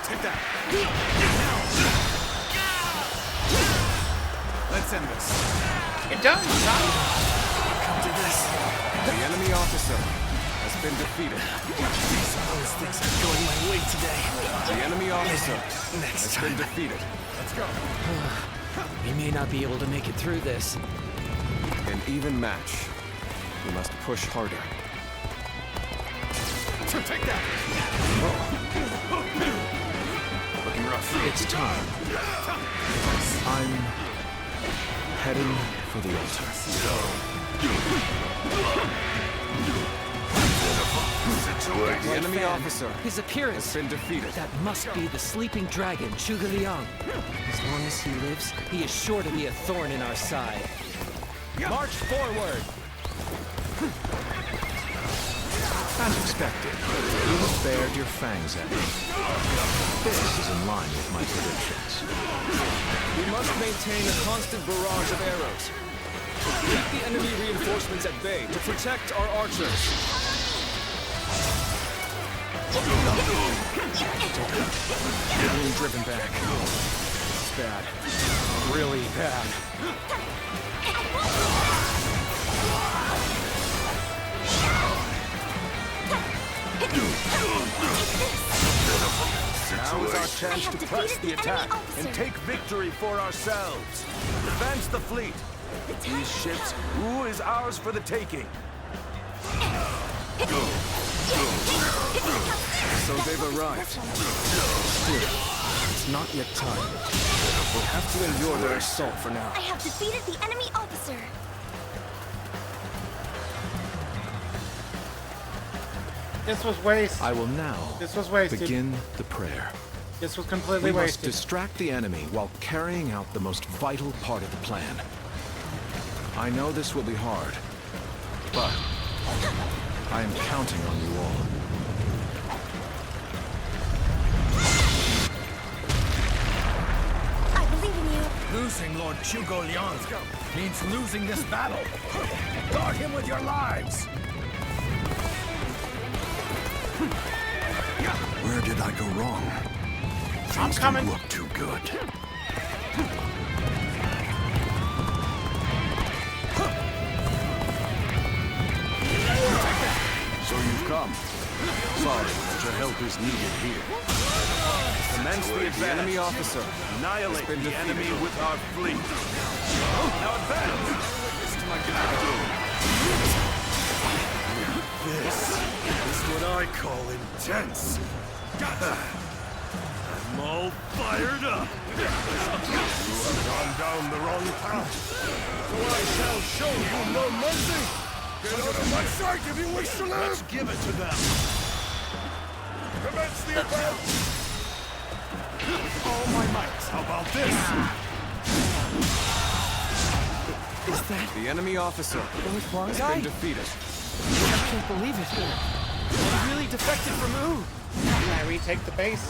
Take that. Let's end this. It does, son. Come to this. The enemy officer has been defeated. Those things are going my way today. The enemy officer Next has time. been defeated. Let's go. We may not be able to make it through this. An even match. We must push harder. Take that. Looking rough. It's time. I'm heading for the altar. The enemy officer His appearance has been defeated. That must be the sleeping dragon, Zhuge Liang. As long as he lives, he is sure to be a thorn in our side. March forward! As expected, you bared your fangs at me. This is in line with my predictions. We must maintain a constant barrage of arrows. Keep the enemy reinforcements at bay to protect our archers. Being driven back. It's bad. Really bad. Now is our chance to press the attack and take victory for ourselves. Advance the fleet. These ships, who is ours for the taking? So they've arrived. Still, it's not yet time. We'll have to endure their assault for now. I have defeated the enemy officer. This was waste. I will now This was wasted. begin the prayer. This was completely We must wasted. distract the enemy while carrying out the most vital part of the plan. I know this will be hard, but I am counting on you all. I believe in you. Losing Lord Zhuge Liang means losing this battle. Guard him with your lives. Where did I go wrong? Things don't look too good. So you've come. Sorry, but your help is needed here. Commence the advance. The enemy officer Annihilate has been the enemy defeated. with our fleet. Now advance! This is what I call intense. I'm all fired up. You have gone down the wrong path. So I shall show you no mercy. Get out of my sight if you wish to live. Let's give it to them. Commence the advance. All my might. How about this? Is that The enemy officer has guy? been defeated. I can't believe it. He really defected from Wu. Can I retake the base?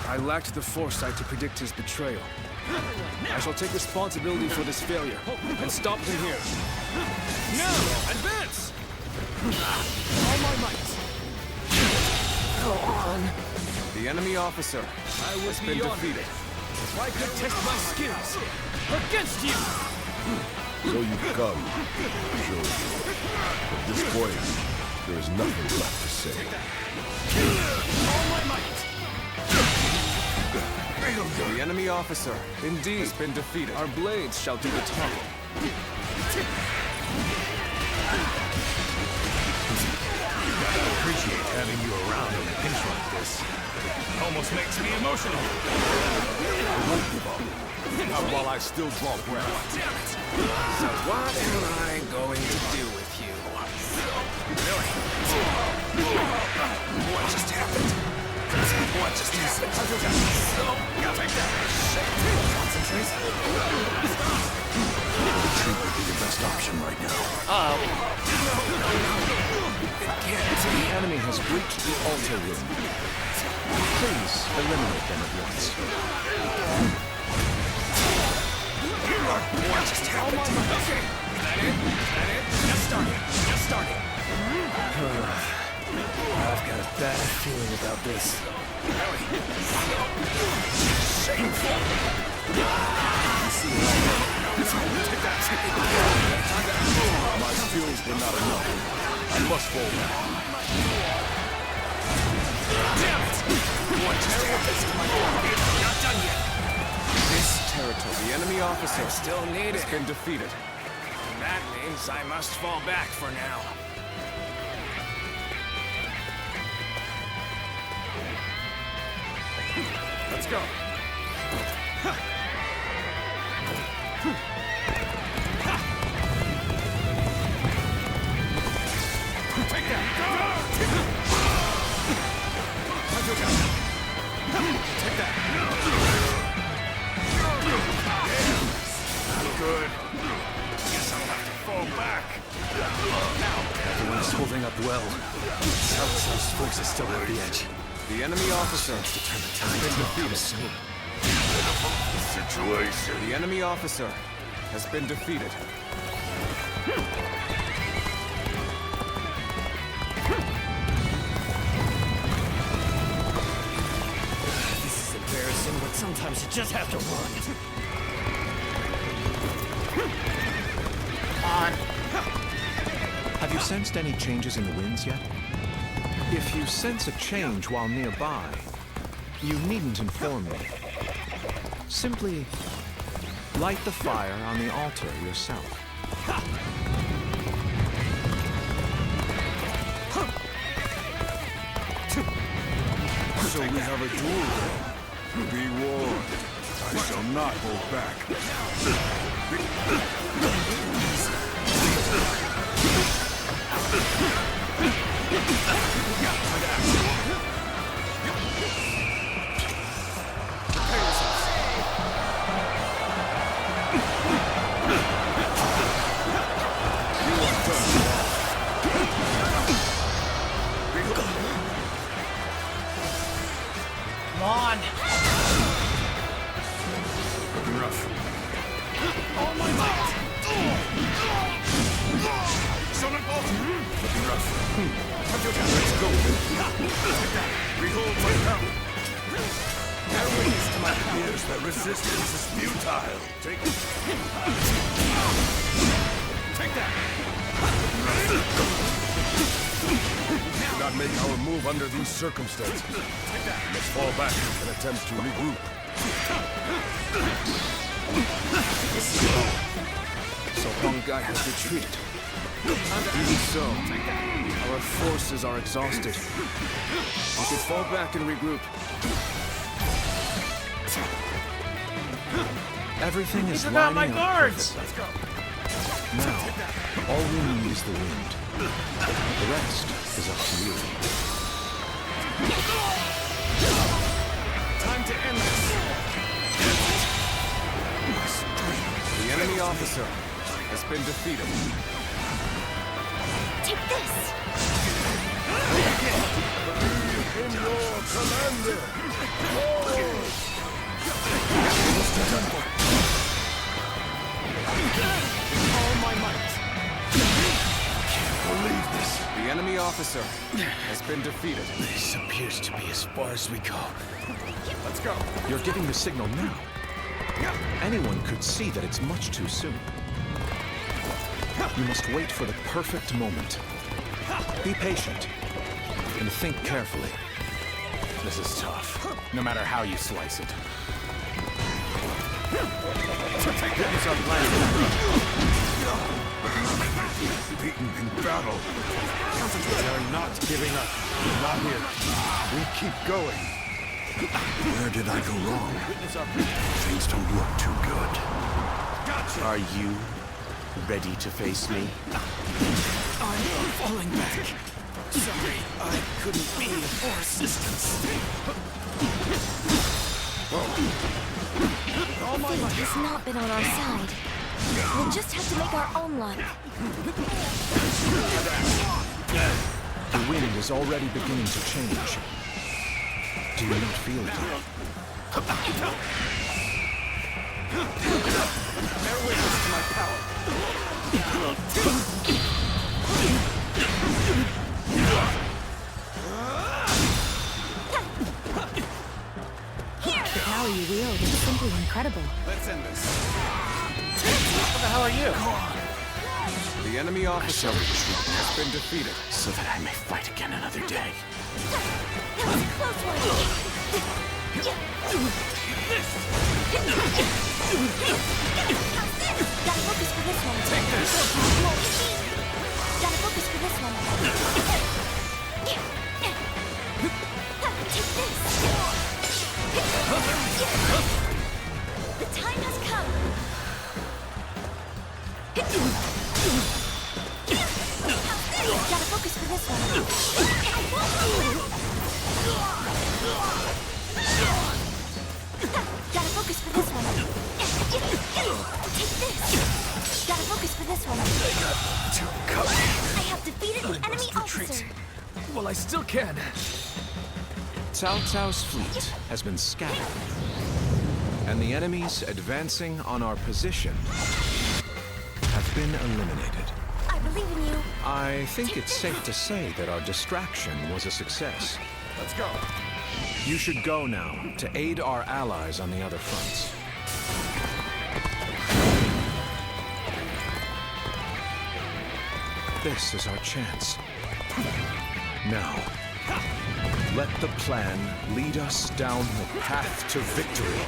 I lacked the foresight to predict his betrayal. I shall take responsibility for this failure and stop him here. Now, advance! All my might. Go on. The enemy officer has been defeated. If I could test my skills against you. So you've come. Sure. At this point, there is nothing left to say. All my might. The enemy officer, indeed, has been defeated. Our blades shall do the talking. I appreciate having you around in a pinch like this. It almost makes me emotional. I won't give up. Not while I still draw breath. So what am I going to do with you? Really? What just happened? What just happened? Take that. Concentrate. Retreat would be the best option right now. Uh-oh. The enemy has breached the altar room. Please eliminate them at once. What just happened? Okay. Is that it? Just starting. I've got a bad feeling about this. Shameful. My skills were not enough. I must fall back. Damn it! What just happened? Not done yet. This territory, the enemy officer, Still need has it. been defeated. That means I must fall back for now. Let's go. Take that! Take that! Not good. Guess I'll have to fall back. Everyone's holding up well. South's forces still have the edge. The enemy officer has been defeated. Situation. The enemy officer has been defeated. This is embarrassing, but sometimes you just have to run. Have you sensed any changes in the winds yet? If you sense a change while nearby, you needn't inform me. Simply light the fire on the altar yourself. So we have a duel then. Be warned. I shall not hold back. Come on! Looking rough. All my might! Looking rough. Let's go. Behold my power. There witness to my power. Here's that resistance is futile. Take it. Take that. Do not make our move under these circumstances. We must fall back and attempt to regroup. So Hongai has retreated. Even so, our forces are exhausted. We could fall back and regroup. Everything is Forgot lining my up guards! perfectly. Now, all we need is the wind. The rest is up to you. Time to end this. The enemy officer has been defeated. Take this! In your commander! All my might. Believe this. The enemy officer has been defeated. This appears to be as far as we go. Let's go. You're giving the signal now. Anyone could see that it's much too soon. You must wait for the perfect moment. Be patient and think carefully. This is tough, no matter how you slice it. Witness our plan. Beaten in battle. We are not giving up. Not here. We keep going. Where did I go wrong? Things don't look too good. Are you ready to face me? I'm falling back. Sorry, I couldn't be of more assistance. Fate has not been on our side. We'll just have to make our own luck. The wind is already beginning to change. Do you not feel it? Bear witness to my power. The power you wield is simply incredible. Let's end this. What the hell are you? The enemy officer has been defeated. So that I may fight again another day. That was a close one. Gotta focus for this one. Take this. Gotta focus for this one. Take this. The time has come. Gotta focus for this one. Gotta focus for this one. Take this. Gotta focus for this one. I have defeated an enemy officer. Well, I still can. Cao Cao's fleet has been scattered, and the enemies advancing on our position have been eliminated. I believe in you. I think it's safe to say that our distraction was a success. Let's go. You should go now to aid our allies on the other fronts. This is our chance. Now, let the plan lead us down the path to victory.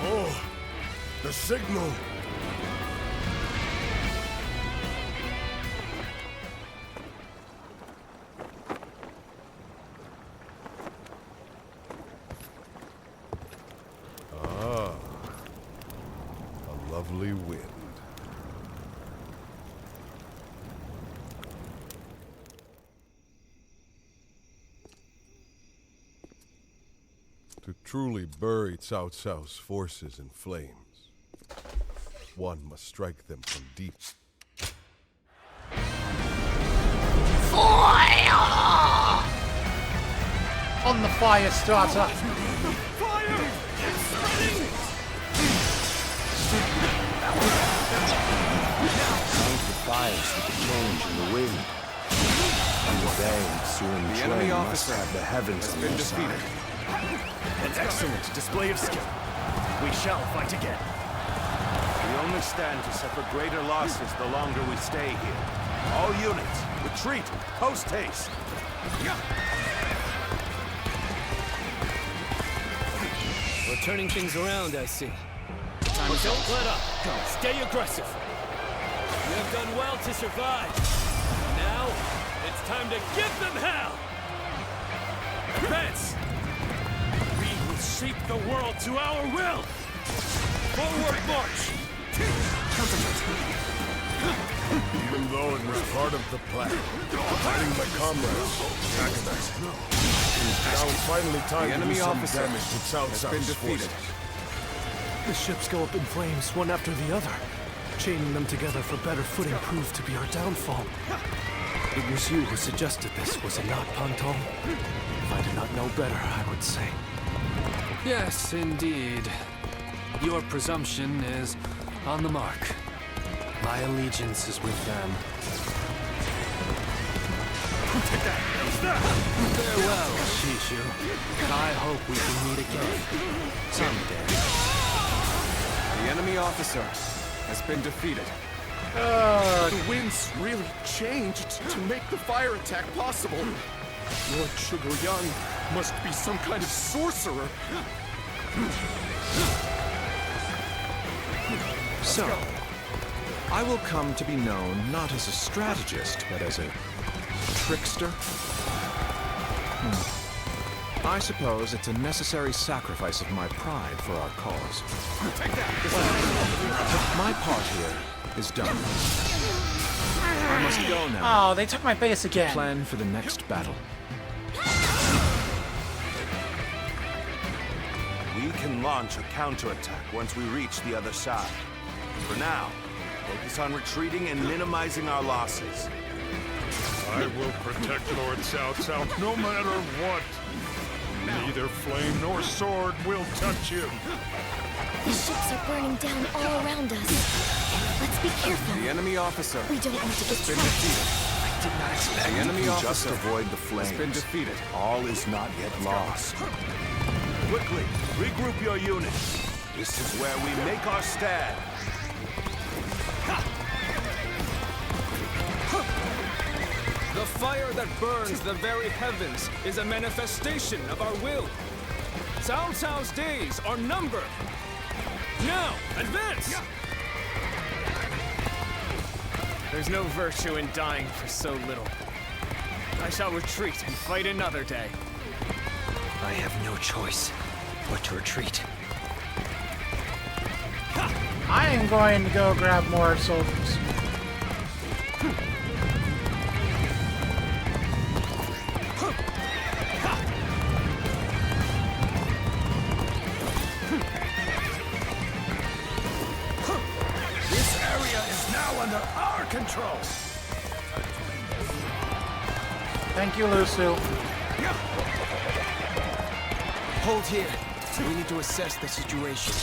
Oh, the signal! Ah, a lovely wind. To truly bury Cao Cao's forces in flames, one must strike them from deep. Fire! On the fire starter. Fire! It's spreading! Thank the fires for the change in the wind. And they, Sun The enemy Quan, must officer have the heavens has on been their defeated. side. An excellent display of skill. We shall fight again. We only stand to suffer greater losses the longer we stay here. All units, retreat, post haste. We're turning things around, I see. Don't let up. Stay aggressive. You have done well to survive. Now, it's time to give them hell! Advance! We will shape the world to our will! Forward march! Even though it was part of the plan, fighting my comrades, antagonists, now it's finally time The to do enemy some officer damage to Cao has Cao's been defeated. forces. The ships go up in flames, one after the other. Chaining them together for better footing proved to be our downfall. It was you who suggested this, was it not, Pantong? If I did not know better, I would say. Yes, indeed. Your presumption is on the mark. My allegiance is with them. Farewell, Shishu. I hope we can meet again. Someday. The enemy officer has been defeated. The winds really changed to make the fire attack possible. Lord Sugar Young must be some kind of sorcerer. So, I will come to be known not as a strategist, but as a trickster. I suppose it's a necessary sacrifice of my pride for our cause. My part here is done. I must go now. Oh, they took my base again. Plan for the next battle. We can launch a counterattack once we reach the other side. For now, Focus on retreating and minimizing our losses. I will protect Lord Cao Cao no matter what. Neither flame nor sword will touch him. The ships are burning down all around us. Let's be careful. The enemy officer We don't want to get has been trapped. defeated. I did not expect the enemy Just officer avoid the flames. has been defeated. All is not yet lost. Quickly, regroup your units. This is where we make our stand. The fire that burns the very heavens is a manifestation of our will. Cao Cao's days are numbered. Now, advance! There's no virtue in dying for so little. I shall retreat and fight another day. I have no choice but to retreat. I am going to go grab more soldiers. This area is now under our control. Thank you, Lusu. Hold here. We need to assess the situation.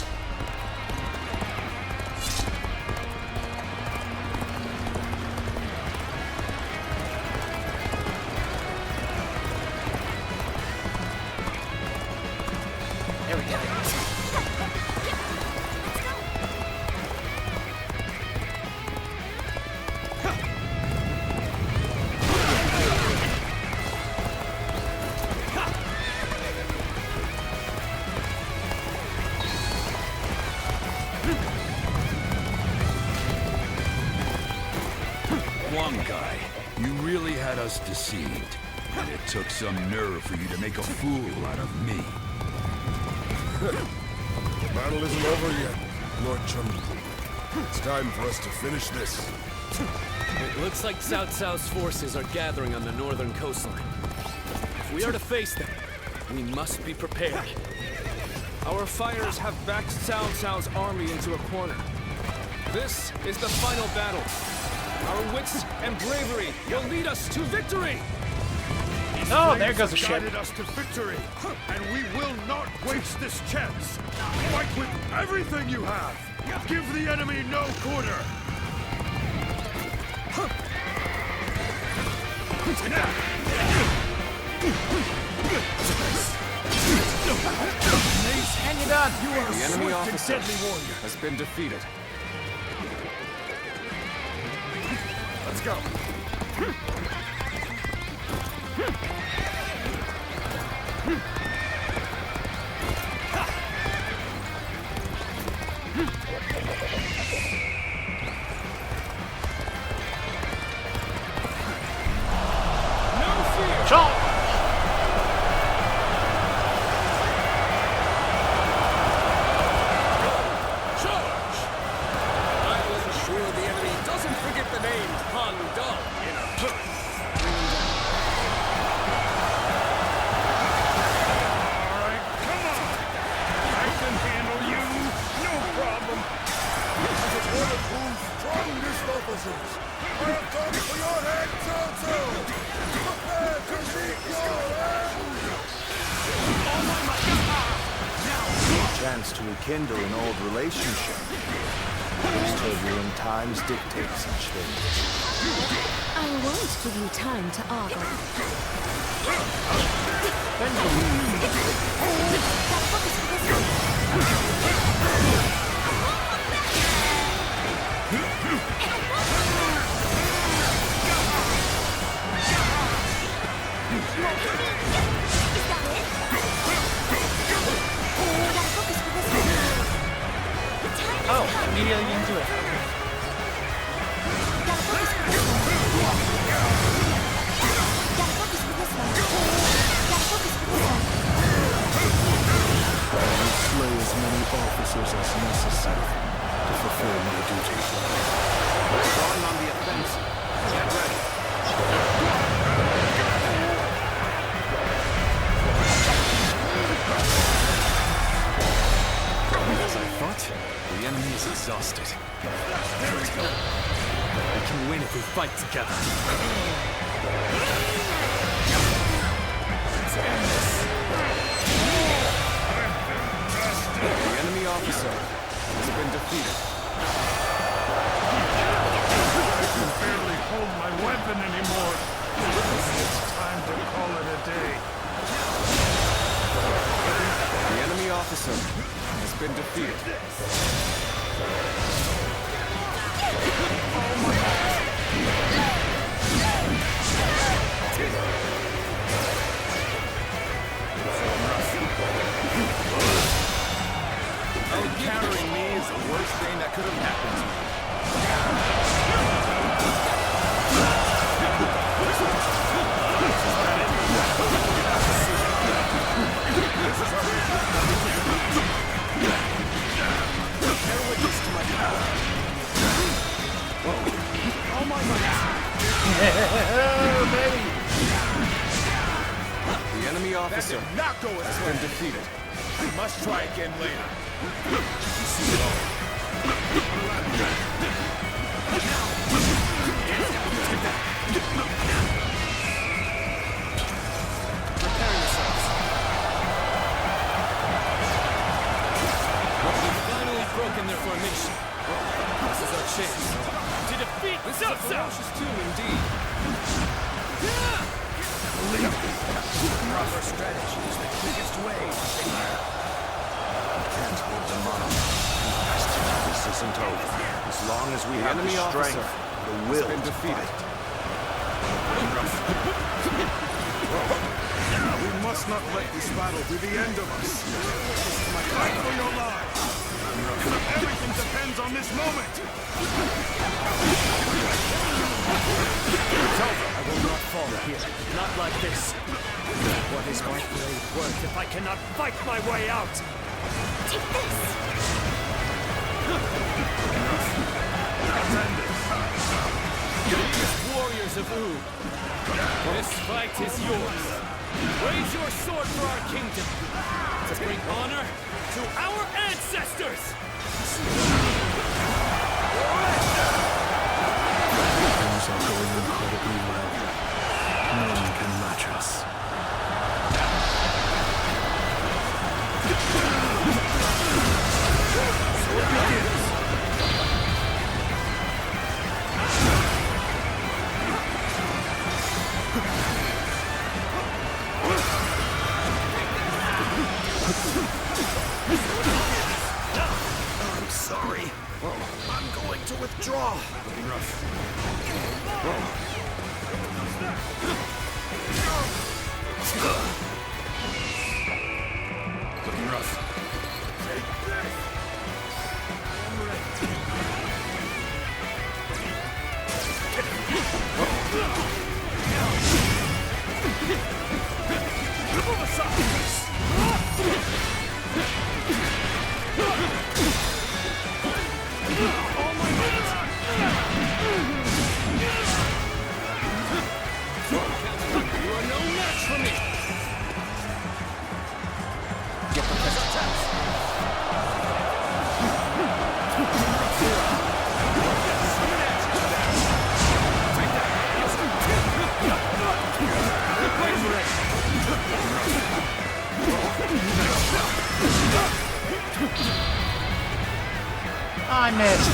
There we go. One guy, you really had us deceived. And it took some nerve for you to make a fool out of me. The battle isn't over yet, Lord Chun. It's time for us to finish this. It looks like Cao Cao's forces are gathering on the northern coastline. If we are to face them, we must be prepared. Our fires have backed Cao Cao's army into a corner. This is the final battle. Our wits and bravery will lead us to victory! Oh, there goes a ship. Guided us to victory, and we will not waste this chance. Fight with everything you have. Give the enemy no quarter. And you're done. You are The a enemy swift and officer deadly warrior. has been defeated. Let's go. No fear! Charge! Charge! I will ensure the enemy doesn't forget the name Han Dong in a hurry. All right, come on. I can handle you. No problem. This is one of Wu's strongest officers. I have come for your head, Cao Cao. Prepare to meet your end. Chance to rekindle an old relationship. Those turbulent times dictate such things. I won't give you time to ogle. Oh, immediately into it. Slay as many officers as necessary to fulfill my duty. Going on the offensive. Get ready. As I thought, the enemy is is exhausted. We can win if we fight together. Let's end this. The enemy officer has been defeated. I can barely hold my weapon anymore. It's time to call it a day. The enemy officer has been defeated. Encountering me is the worst thing that could have happened to you. Oh my God! Baby! The enemy officer That did not go as has been defeated. We must try again later. Prepare yourselves. We've finally broken their formation. This is our chance. To defeat This is a ferocious tomb indeed. Proper strategy is the quickest way. Can't hold them off. This isn't over. As long as we have the enemy strength, officer the will has been to defeated. fight. We must not let this battle be the end of us. Fight for your lives. Everything depends on this moment. It's over. I will not fall here. Not like this. What is my blade worth if I cannot fight my way out? Take this! These warriors of U, this fight is yours. Raise your sword for our kingdom, to bring honor to our ancestors! Things are going incredibly well. None can match us. So it begins. I'm sorry. I'm going to withdraw. Looking rough. Looking rough. Move aside! All my might! You are no match for me! Get the pistol. I missed.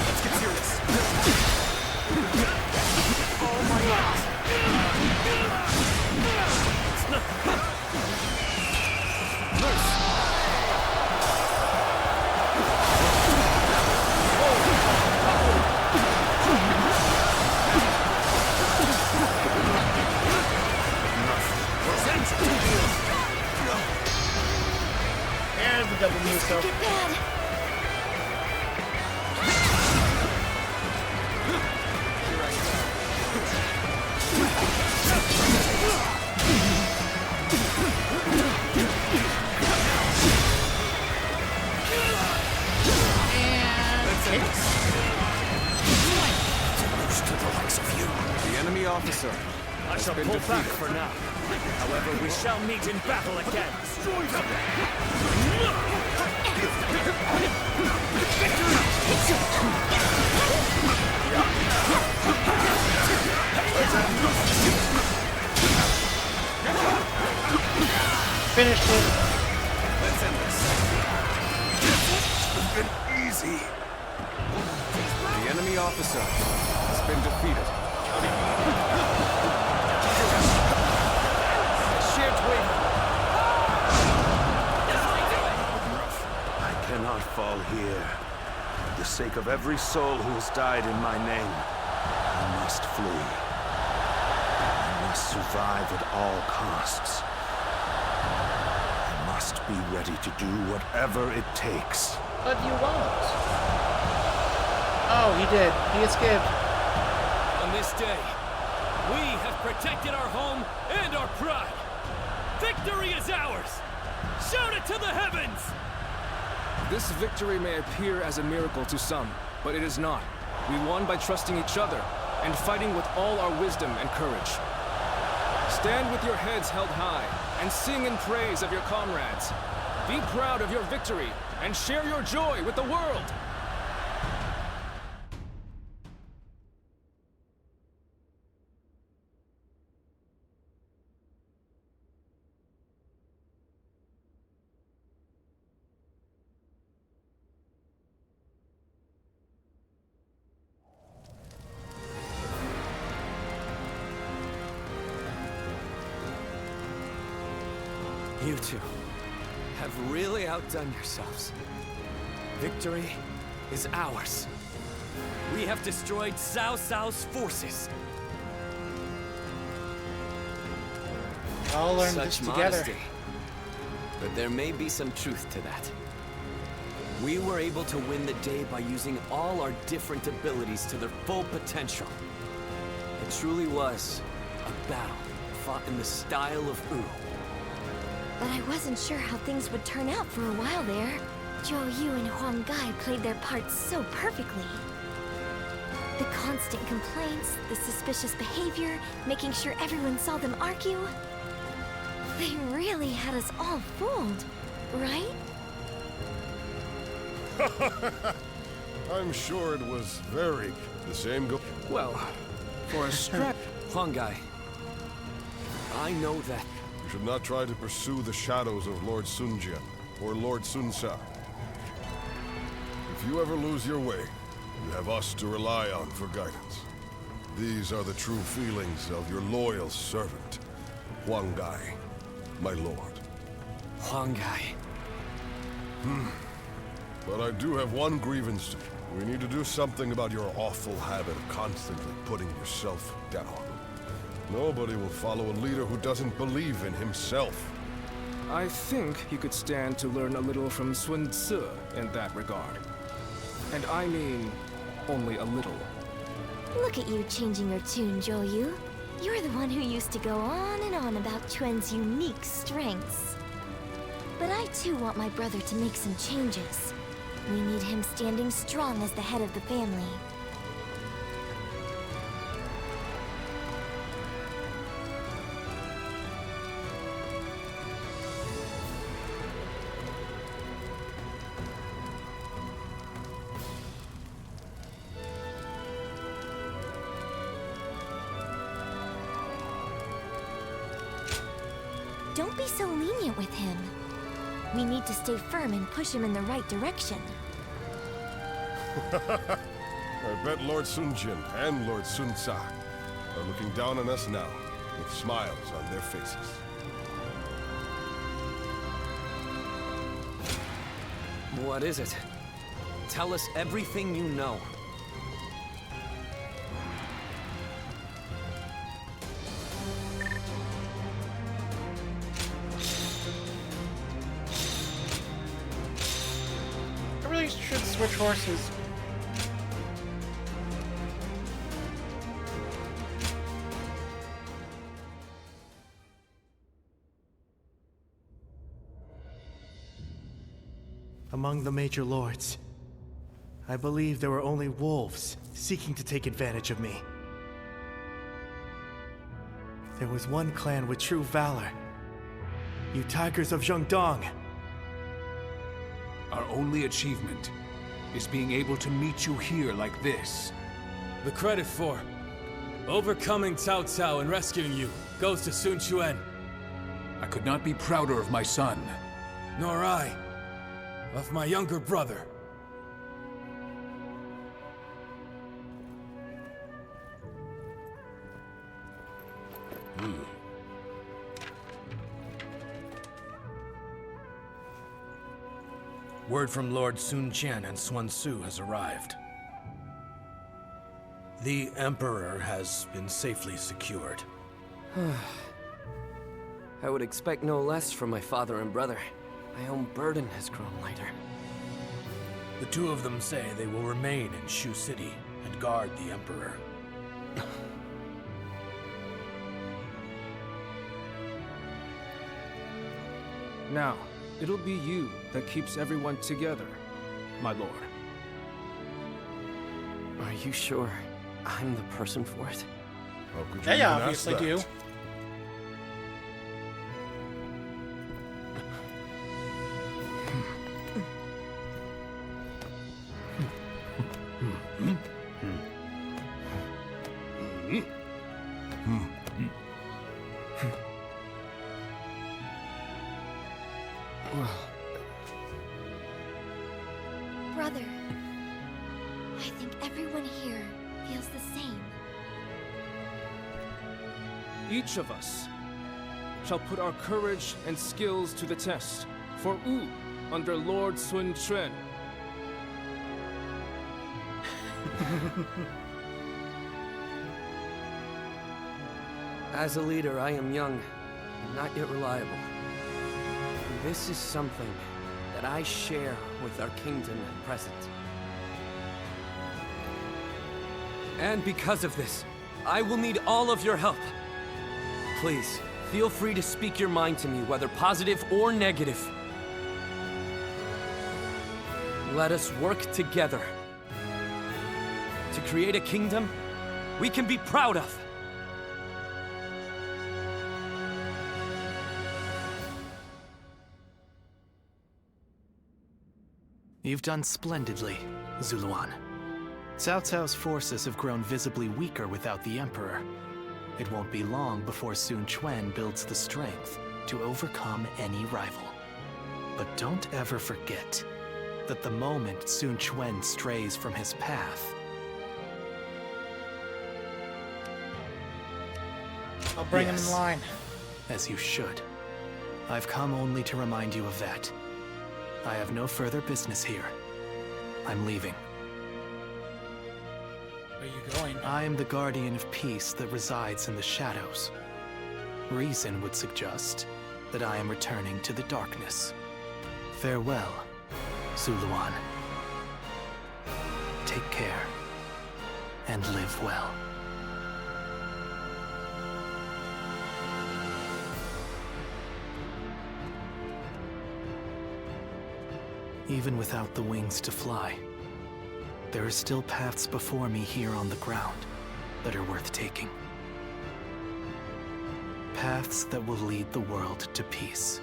Let's get serious. Oh my God! There's the double Muso. Get bad! shall pull back for now. However, we shall meet in battle again. Finished it. Let's end this. It's been easy. The enemy officer has been defeated. Shan't wait. I cannot fall here. For the sake of every soul who has died in my name, I must flee. I must survive at all costs. I must be ready to do whatever it takes. But you won't. Oh, he did. He escaped. On this day, we have protected our home and our pride. Victory is ours! Shout it to the heavens! This victory may appear as a miracle to some, but it is not. We won by trusting each other and fighting with all our wisdom and courage. Stand with your heads held high and sing in praise of your comrades. Be proud of your victory and share your joy with the world. You two have really outdone yourselves. Victory is ours. We have destroyed Cao Cao's forces. All learn Such this together. modesty. But there may be some truth to that. We were able to win the day by using all our different abilities to their full potential. It truly was a battle fought in the style of Wu. But I wasn't sure how things would turn out for a while there. Zhou Yu and Huang Gai played their parts so perfectly. The constant complaints, the suspicious behavior, making sure everyone saw them argue. They really had us all fooled, right? I'm sure it was very the same go. Well, for a strap. Huang Gai, I know that. You should not try to pursue the shadows of Lord Sun Jian or Lord Sun Ca. If you ever lose your way, you have us to rely on for guidance. These are the true feelings of your loyal servant, Huang Gai, my lord. Huang Gai. But I do have one grievance. We need to do something about your awful habit of constantly putting yourself down. Nobody will follow a leader who doesn't believe in himself. I think you could stand to learn a little from Sun Tzu in that regard. And I mean, only a little. Look at you changing your tune, Zhou Yu. You're the one who used to go on and on about Quen's unique strengths. But I too want my brother to make some changes. We need him standing strong as the head of the family. Don't be so lenient with him. We need to stay firm and push him in the right direction. I bet Lord Sun Jian and Lord Sun Ca are looking down on us now, with smiles on their faces. What is it? Tell us everything you know. I really should switch horses. Among the major lords, I believe there were only wolves seeking to take advantage of me. There was one clan with true valor. You tigers of Zhengdong. Our only achievement is being able to meet you here like this. The credit for overcoming Cao Cao and rescuing you goes to Sun Quan. I could not be prouder of my son. Nor I, of my younger brother. Word from Lord Sun Jian and Sun Tzu has arrived. The Emperor has been safely secured. I would expect no less from my father and brother. My own burden has grown lighter. The two of them say they will remain in Shu City and guard the Emperor. Now, it'll be you that keeps everyone together, my lord. Are you sure I'm the person for it? How could Yeah, you obviously do. Brother, I think everyone here feels the same. Each of us shall put our courage and skills to the test for Wu under Lord Sun Quan. As a leader, I am young, and not yet reliable. This is something that I share with our kingdom at present. And because of this, I will need all of your help. Please, feel free to speak your mind to me, whether positive or negative. Let us work together to create a kingdom we can be proud of. You've done splendidly, Zuluan. Cao Cao's forces have grown visibly weaker without the Emperor. It won't be long before Sun Quan builds the strength to overcome any rival. But don't ever forget that the moment Sun Quan strays from his path... I'll bring him in line. As you should. I've come only to remind you of that. I have no further business here. I'm leaving. Where are you going? I am the guardian of peace that resides in the shadows. Reason would suggest that I am returning to the darkness. Farewell, Zuluan. Take care, and live well. Even without the wings to fly, there are still paths before me here on the ground that are worth taking. Paths that will lead the world to peace.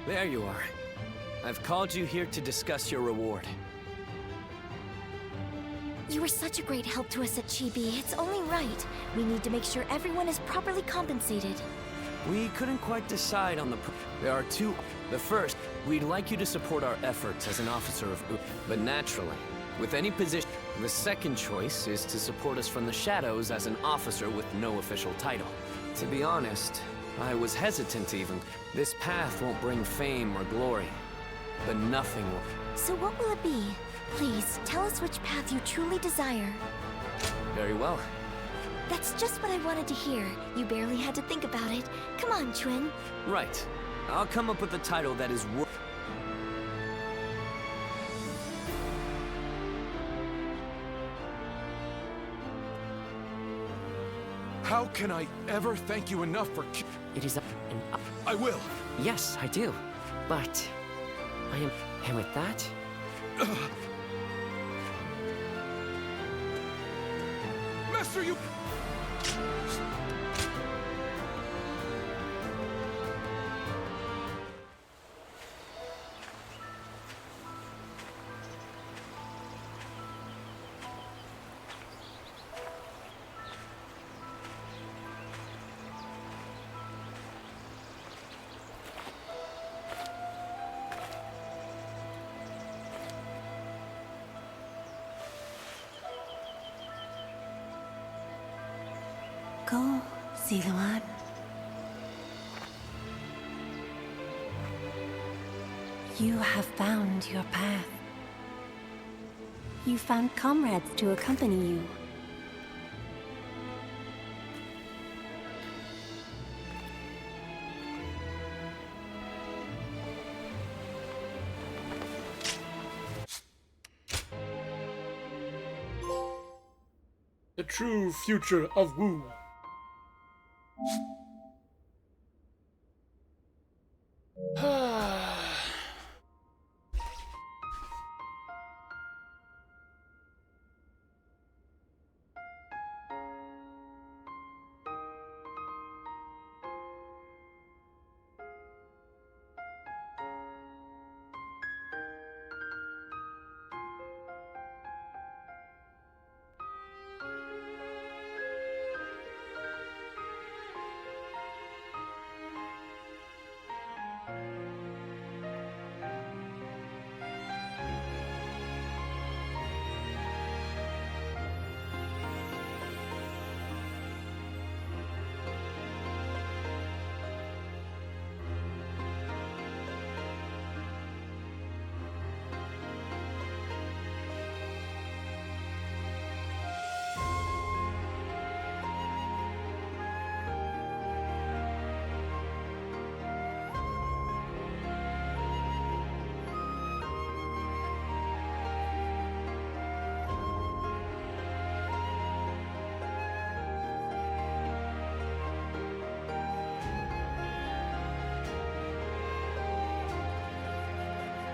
There you are. I've called you here to discuss your reward. You were such a great help to us at Chibi. It's only right. We need to make sure everyone is properly compensated. We couldn't quite decide on the... There are two... The first, we'd like you to support our efforts as an officer of U, but naturally, with any position. The second choice is to support us from the shadows as an officer with no official title. To be honest, I was hesitant to even... This path won't bring fame or glory, but nothing will... So what will it be? Please, tell us which path you truly desire. Very well. That's just what I wanted to hear. You barely had to think about it. Come on, Chuan. Right. I'll come up with a title that is worth... How can I ever thank you enough for... It is I will. Yes, I do. But... I am... And with that... Master, you... Go, Siluan. You have found your path. You found comrades to accompany you. The true future of Wu.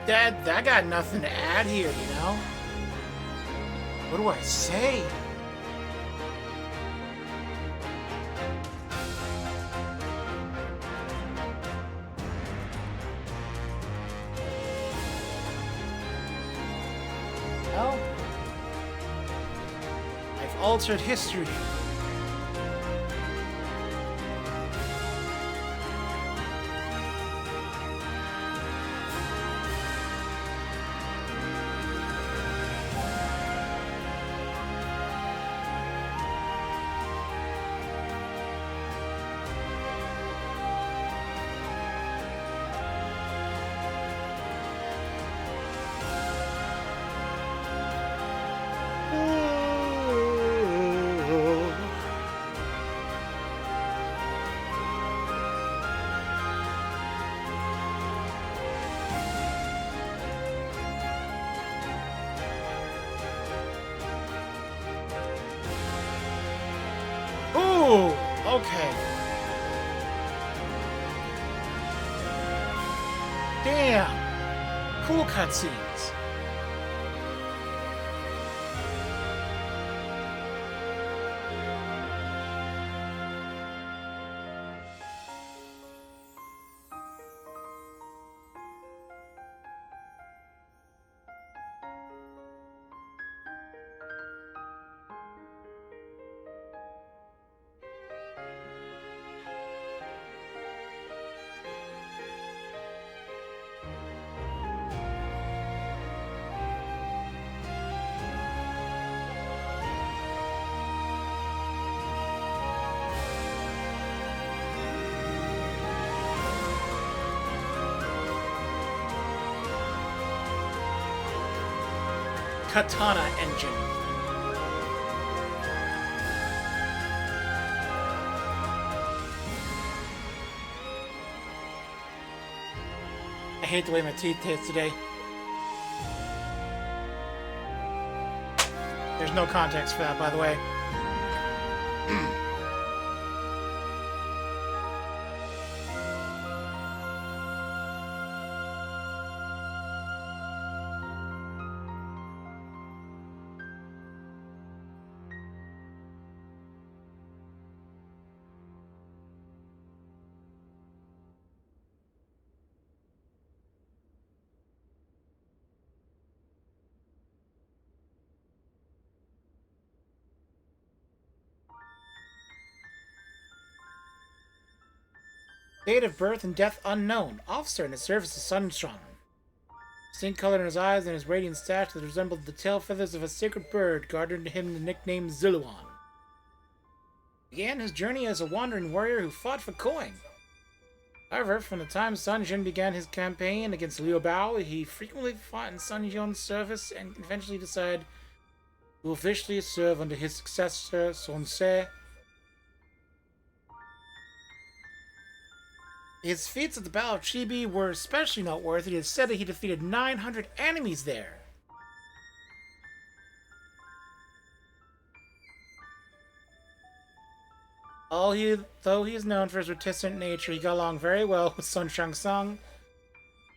Dad, I got nothing to add here, you know? What do I say? Well, I've altered history. Ooh, okay. Damn. Cool cutscenes. Katana engine. I hate the way my teeth taste today. There's no context for that, by the way. Date of birth and death unknown. Officer in the service of Sunshine. Distinct color in his eyes and his radiant stature that resembled the tail feathers of a sacred bird garnered him the nickname Ziluan. Began his journey as a wandering warrior who fought for coin. However, from the time Sun Jin began his campaign against Liu Bao, he frequently fought in Sun Yun's service and eventually decided to officially serve under his successor, Sun Se. His feats at the Battle of Chibi were especially noteworthy. It is said that he defeated 900 enemies there. Though he is known for his reticent nature, he got along very well with Sun Shangsung,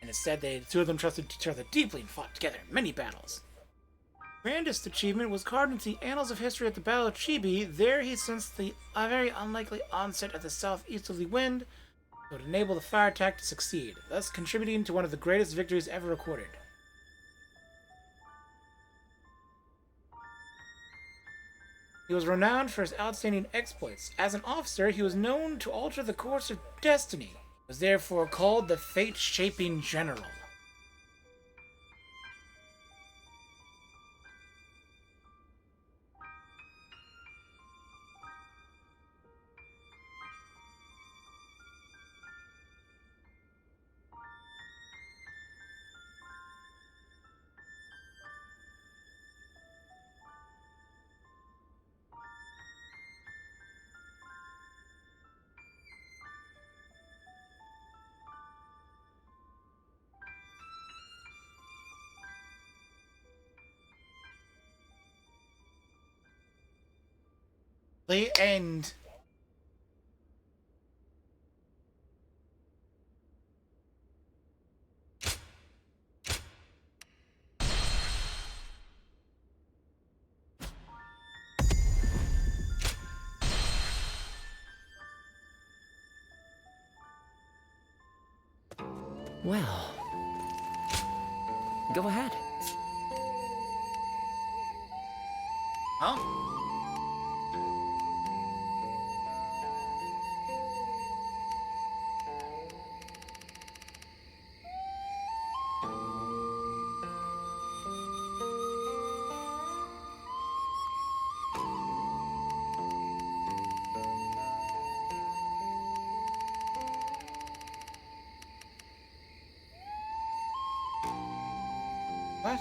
and it's said the two of them trusted each other deeply and fought together in many battles. Grandest achievement was carved into the annals of history at the Battle of Chibi. There he sensed the very unlikely onset at the southeasterly wind that would enable the fire attack to succeed, thus contributing to one of the greatest victories ever recorded. He was renowned for his outstanding exploits. As an officer, he was known to alter the course of destiny. He was therefore called the Fate-Shaping General. The end. Well, go ahead. Huh? What?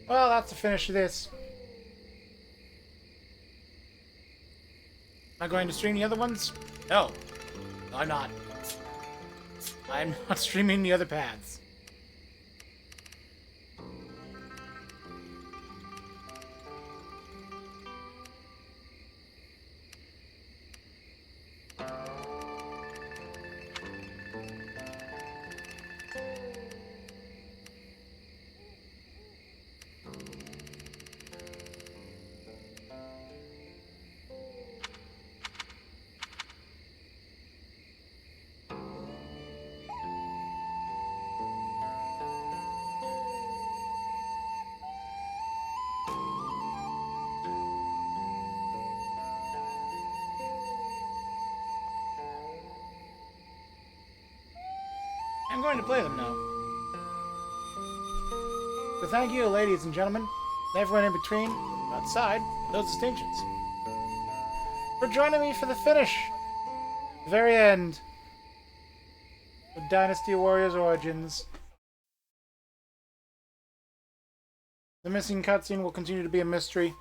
Well, that's the finish of this. Am I going to stream the other ones? No. I'm not. I'm not streaming the other paths. I'm going to play them now. So thank you, ladies and gentlemen, and everyone in between, outside, those distinctions, for joining me for the finish, the very end of Dynasty Warriors Origins. The missing cutscene will continue to be a mystery,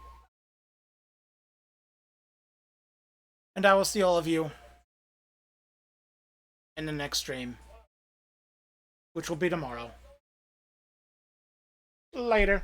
and I will see all of you in the next stream, which will be tomorrow. Later.